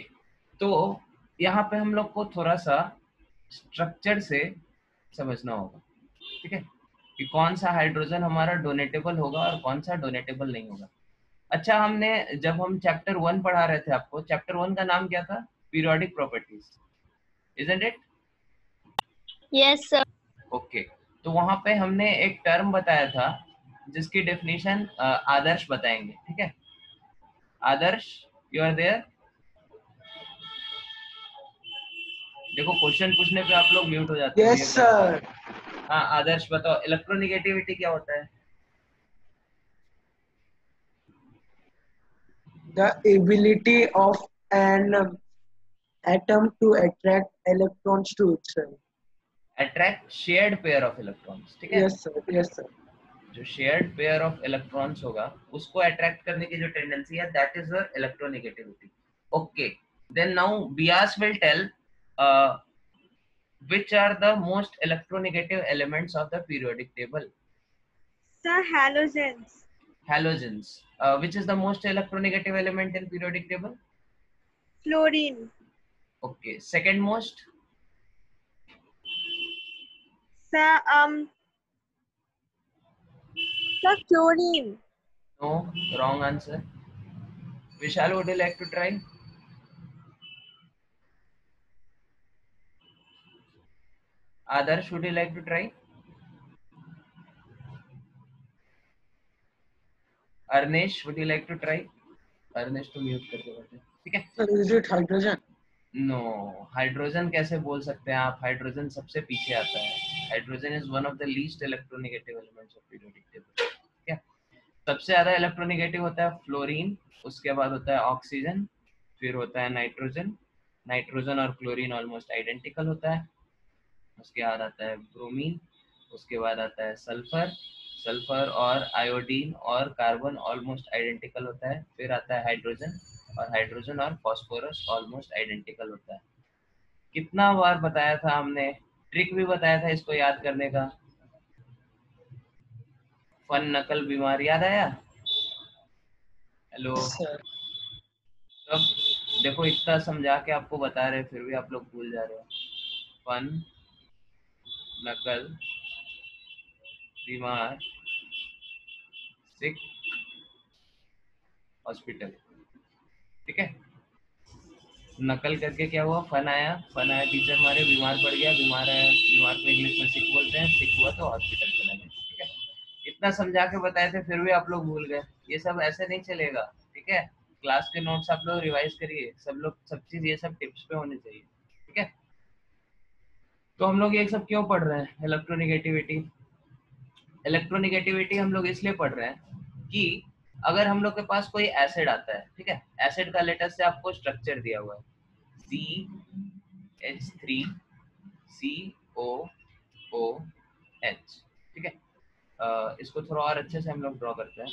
तो यहाँ पे हम लोग को थोड़ा सा स्ट्रक्चर से समझना होगा, ठीक है, कि कौन सा हाइड्रोजन हमारा डोनेटेबल होगा और कौन सा डोनेटेबल नहीं होगा। अच्छा, हमने जब हम चैप्टर 1 पढ़ा रहे थे आपको, चैप्टर 1 का नाम क्या था? Periodic properties, isn't it?
yes, sir.
Okay, तो वहां पे हमने एक टर्म बताया था जिसकी डेफिनेशन आदर्श बताएंगे, ठीक है। आदर्श, यू आर देयर? देखो क्वेश्चन पूछने पे आप लोग म्यूट हो जाते हैं।
Yes, sir.
हाँ आदर्श बताओ, इलेक्ट्रोनिगेटिविटी क्या होता है?
The ability of an atom to attract electrons to itself.
Attract shared pair of electrons, ठीक है।
Yes, sir. Yes, sir.
जो शेयर्ड पेयर ऑफ इलेक्ट्रॉन्स होगा उसको अट्रैक्ट करने की जो टेंडेंसी है, that is your electronegativity. Okay, then now बियास will tell which are the most electronegative elements of the periodic table.
Sir, halogens.
Halogens. Which is the most electronegative element in periodic table?
Fluorine.
Okay, second most?
Sir, sir, chlorine.
No, wrong answer. Vishal, would you like to try? Adarsh, would you like to try? Arnesh, would you like to try? Arnesh to mute करके बैठे, ठीक है।
Sir, is it hydrogen?
No, hydrogen कैसे बोल सकते हैं आप? Hydrogen सबसे पीछे आता है। Hydrogen is one of the least electronegative elements of periodic table, ठीक है। सबसे ज्यादा इलेक्ट्रोनेगेटिव होता है फ्लोरीन, उसके बाद होता है ऑक्सीजन, फिर होता है नाइट्रोजन। नाइट्रोजन और क्लोरीन ऑलमोस्ट आइडेंटिकल होता है। उसके बाद आता है ब्रोमीन, उसके बाद आता है सल्फर। सल्फर और आयोडीन और कार्बन ऑलमोस्ट आइडेंटिकल होता है। फिर आता है हाइड्रोजन, और हाइड्रोजन और फास्फोरस ऑलमोस्ट आइडेंटिकल होता है। कितना बार बताया था हमने, ट्रिक भी बताया था इसको याद करने का। फन नकल बीमार याद आया? Hello,
Yes, sir.
तब देखो इतना समझा के आपको बता रहे फिर भी आप लोग भूल जा रहे हो। फन नकल बीमार सिक हॉस्पिटल, ठीक है। नकल करके क्या हुआ, फन आया, फन आया टीचर मारे, बीमार पड़ गया, बीमार आया, बीमार को इंग्लिश में सिक बोलते हैं, सिक हुआ तो हॉस्पिटल चला गया, ठीक है। इतना समझा के बताए थे फिर भी आप लोग भूल गए। ये सब ऐसे नहीं चलेगा, ठीक है। क्लास के नोट्स आप लोग रिवाइज करिए, सब लोग सब चीज ये सब टिप्स पे होनी चाहिए, ठीक है। तो हम लोग ये सब क्यों पढ़ रहे हैं? इलेक्ट्रोनिगेटिविटी, इलेक्ट्रोनिगेटिविटी हम लोग इसलिए पढ़ रहे हैं कि अगर हम लोग के पास कोई एसिड आता है, ठीक है, एसिड का लेटेस्ट से आपको स्ट्रक्चर दिया हुआ है CH3COOH, ठीक है। इसको थोड़ा और अच्छे से हम लोग ड्रॉ करते हैं।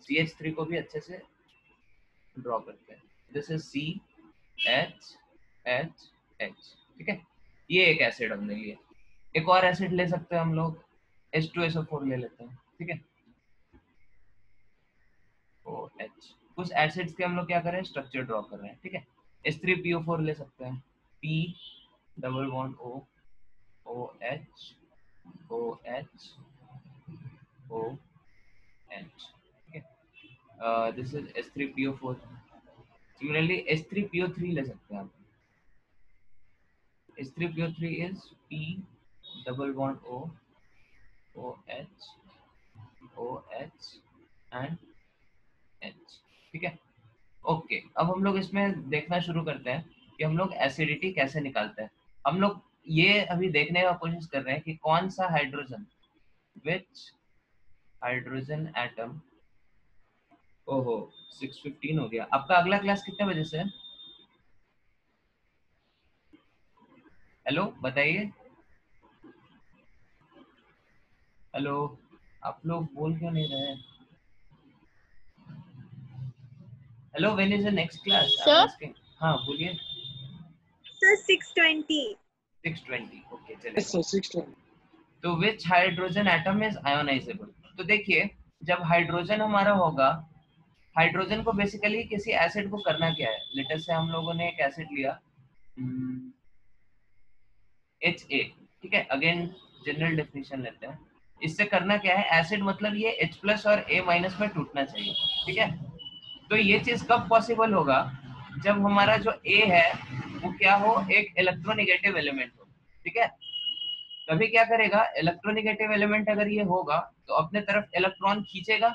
CH3 को भी अच्छे से ड्रॉ करते हैं। दिस इज CHHH, ठीक है। ये एक एसिड हमने लिया। एक और एसिड ले सकते हैं हम लोग, H2SO4 ले लेते हैं, ठीक है। OH, कुछ एसिड्स के हम लोग क्या कर रहे हैं, स्ट्रक्चर ड्रॉ कर रहे हैं, ठीक है। H3PO4 ले सकते हैं, P double bond O, OH OH OH, ठीक है। This is H3PO4। Similarly H3PO3 ले सकते हैं आप। H3PO3 is P double bond O, OH OH and H, ठीक है। ओके, अब हम लोग इसमें देखना शुरू करते हैं कि हम लोग एसिडिटी कैसे निकालते हैं। हम लोग ये अभी देखने का कोशिश कर रहे हैं कि कौन सा हाइड्रोजन, विच हाइड्रोजन एटम, ओहो 6:15 हो गया। आपका अगला क्लास कितने बजे से है? हेलो बताइए, हेलो, आप लोग बोल क्यों नहीं रहे? Hello, when is the next class? I am
Sir?
Asking. हाँ बोलिए।
Sir, 6:20.
6:20, ओके
Yes,
चलेगा।
sir. 6:20.
तो विच हाइड्रोजन एटम इज आयोनाइजेबल? तो देखिए, जब हाइड्रोजन हमारा होगा, हाइड्रोजन को बेसिकली किसी एसिड को करना क्या है, लेटर से हम लोगों ने एक एसिड लिया HA, ठीक है। अगेन जनरल डेफिनेशन लेते हैं। इससे करना क्या है, एसिड मतलब ये H+ और A- में टूटना चाहिए, ठीक है। तो ये चीज कब पॉसिबल होगा, जब हमारा जो A है वो क्या हो, एक इलेक्ट्रोनेगेटिव एलिमेंट हो, ठीक है। तभी क्या करेगा, इलेक्ट्रोनेगेटिव एलिमेंट अगर ये होगा तो अपने तरफ इलेक्ट्रॉन खींचेगा,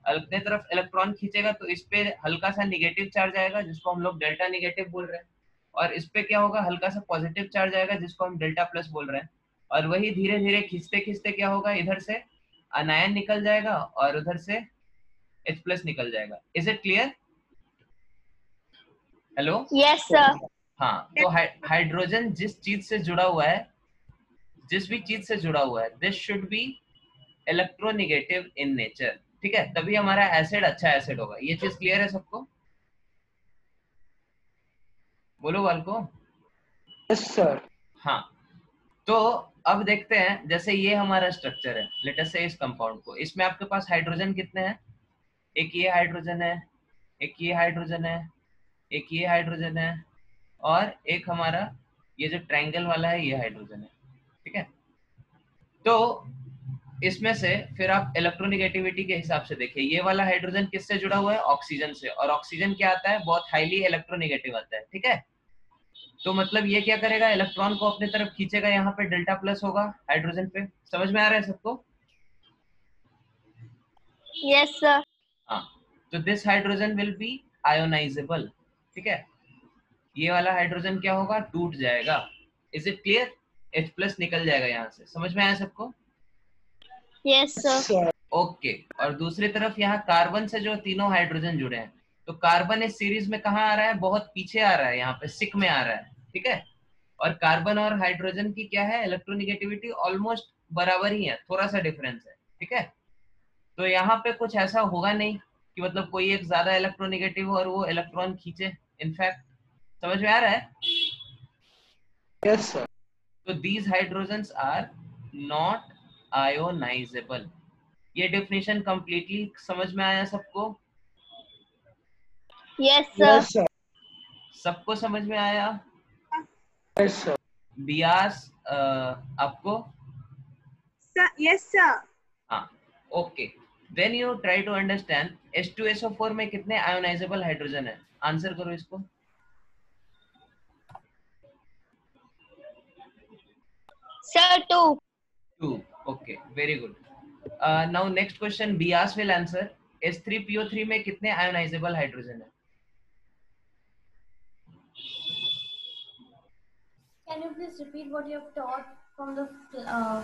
अपने तरफ इलेक्ट्रॉन खींचेगा तो इस पे हल्का सा निगेटिव चार्ज आएगा जिसको हम लोग डेल्टा निगेटिव बोल रहे हैं, और इस पे क्या होगा, हल्का सा पॉजिटिव चार्ज आएगा जिसको हम डेल्टा प्लस बोल रहे हैं। और वही धीरे धीरे खींचते खींचते क्या होगा, इधर से अनायन निकल जाएगा और उधर से H+ निकल जाएगा। Is it clear? Hello,
Yes, sir.
हाँ। तो हाइड्रोजन जिस चीज से जुड़ा हुआ है, जिस भी चीज से जुड़ा हुआ है, this should be electronegative in nature, ठीक है। तभी हमारा एसिड अच्छा एसिड होगा। ये चीज क्लियर है सबको? बोलो वाल्को।
Yes, sir.
हाँ, तो अब देखते हैं, जैसे ये हमारा स्ट्रक्चर है, लेट अस से इस कंपाउंड को, इसमें आपके पास हाइड्रोजन कितने हैं, एक ये हाइड्रोजन है, एक ये हाइड्रोजन है, एक ये हाइड्रोजन है, और एक हमारा ये जो ट्रायंगल वाला है ये हाइड्रोजन है, ठीक है। तो इसमें से फिर आप इलेक्ट्रोनेगेटिविटी के हिसाब से देखिए, ये वाला हाइड्रोजन किससे जुड़ा हुआ है, ऑक्सीजन से, और ऑक्सीजन क्या आता है, बहुत हाईली इलेक्ट्रोनेगेटिव आता है, ठीक है। तो मतलब ये क्या करेगा, इलेक्ट्रॉन को अपने तरफ खींचेगा, यहाँ पे डेल्टा प्लस होगा हाइड्रोजन पे। समझ में आ रहा है सबको?
Yes, sir.
हाँ, तो this hydrogen will be ionisable, ठीक है। ये वाला हाइड्रोजन क्या होगा, टूट जाएगा। Is it clear? H+ निकल जाएगा यहाँ से। समझ में आया सबको?
Yes, sir.
Sir.
ओके। और दूसरी तरफ यहाँ कार्बन से जो तीनों हाइड्रोजन जुड़े हैं, तो कार्बन इस सीरीज में कहाँ आ रहा है, बहुत पीछे आ रहा है, यहाँ पे 6 में आ रहा है, ठीक है। और कार्बन और हाइड्रोजन की क्या है, इलेक्ट्रोनेगेटिविटी ऑलमोस्ट बराबर ही है, थोड़ा सा डिफरेंस है, ठीक है। तो यहाँ पे कुछ ऐसा होगा नहीं कि मतलब कोई एक ज्यादा इलेक्ट्रोनेगेटिव और वो इलेक्ट्रॉन खींचे। इनफैक्ट, समझ में आ रहा है?
Yes, sir.
तो these hydrogens are not ionizable। ये डेफिनेशन कंप्लीटली समझ में आया सबको?
Yes, sir.
Yes, sir.
सबको समझ में आया?
Yes, sir.
बियास आपको?
Sir, yes, sir.
हाँ, okay. Then you try to understand H2SO4 में कितने आयोनाइजेबल हाइड्रोजन है, आंसर करो इसको।
Sir, 2.
2, okay, very good. Now next question, Bias will answer। H3PO3 में कितने आयोनाइजेबल हाइड्रोजन है?
Can you please repeat what you have taught from the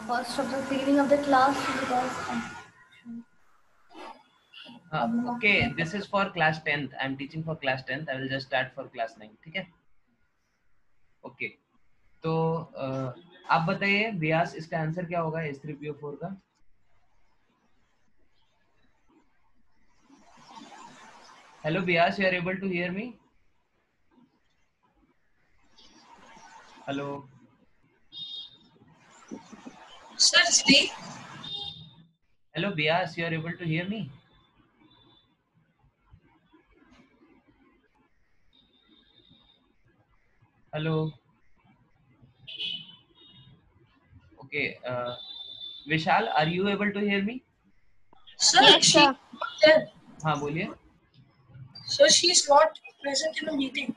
first of the beginning of the class? Because
Okay, this is for class 10th। I am teaching for class 10th। I will just start for class 9, ठीक है? Okay, तो आप बताइए बियास, इसका answer क्या होगा H3PO4 का? Hello, Bias, you are able to hear me? Hello.
Sir, Sri.
Hello, Bias, you are able to hear me? Hello. Okay. Vishal, are you able to hear me?
Sir,
Yes,
she
sir.
there.
हाँ बोलिए.
So she is not present in the meeting.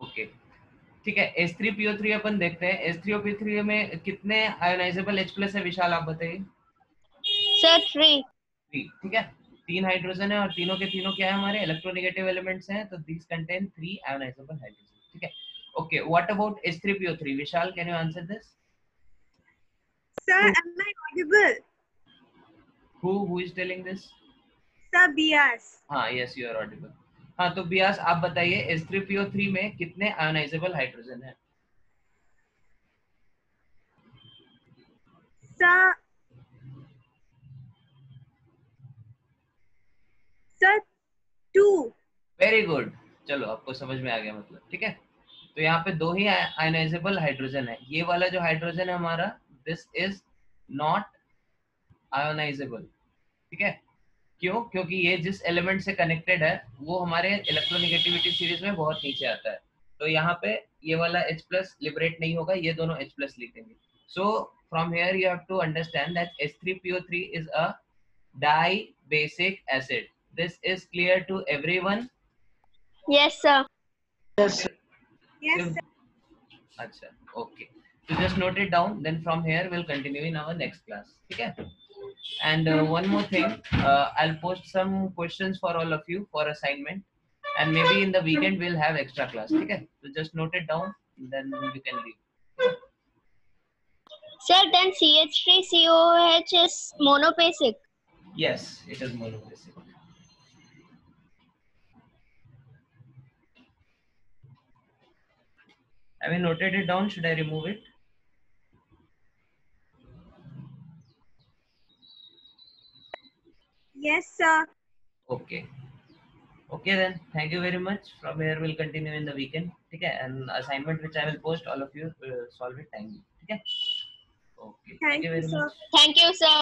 Okay, ठीक है. H3PO3 अपन देखते हैं. H3PO3 में कितने ionisable H plus है विशाल, आप बताइए.
Sir, 3.
3. ठीक है, 3 हाइड्रोजन है और तीनों के तीनों क्या है हमारे इलेक्ट्रोनेगेटिव एलिमेंट्स हैं, तो दीज कंटेन 3 आयोनाइजेबल हाइड्रोजन. ठीक है. Okay, what about H3PO3? Vishal, can you answer this?
Sir, am I audible?
Who is telling this?
Sir, Bias.
हाँ, yes, you are audible. हाँ, तो बियास आप बताइए H3PO3 में कितने आयोनाइजेबल हाइड्रोजन है?
Sir, 2.
Very good. चलो, आपको समझ में आ गया मतलब. ठीक है, तो यहाँ पे 2 ही आयोनाइजेबल हाइड्रोजन है. ये वाला जो हाइड्रोजन है हमारा, दिस इज नॉट आयोनाइजेबल. ठीक है, क्यों? क्योंकि ये जिस एलिमेंट से कनेक्टेड है वो हमारे इलेक्ट्रोनेगेटिविटी सीरीज में बहुत नीचे आता है, तो यहाँ पे ये वाला H प्लस लिबरेट नहीं होगा, ये दोनों H प्लस लिखेंगे. So from here you have to understand that H3PO3 is a dibasic acid. This is clear to everyone?
Yes, sir.
Yes.
Yes, sir.
अच्छा, okay. So just note it down. Then from here we'll continue in our next class. Okay. And one more thing, I'll post some questions for all of you for assignment, and maybe in the weekend we'll have extra class. Okay. So just note it down. Then you can leave.
Sir, then CH3COH is monobasic.
Yes, it is monobasic. Have you noted it down? Should I remove it?
Yes, sir.
Okay. Okay then. Thank you very much. From here we'll continue in the weekend. Okay. And assignment which I will post, all of you solve it timely. Okay. Okay. Thank
Thank
you
you,
very
sir.
much.
Thank you, sir.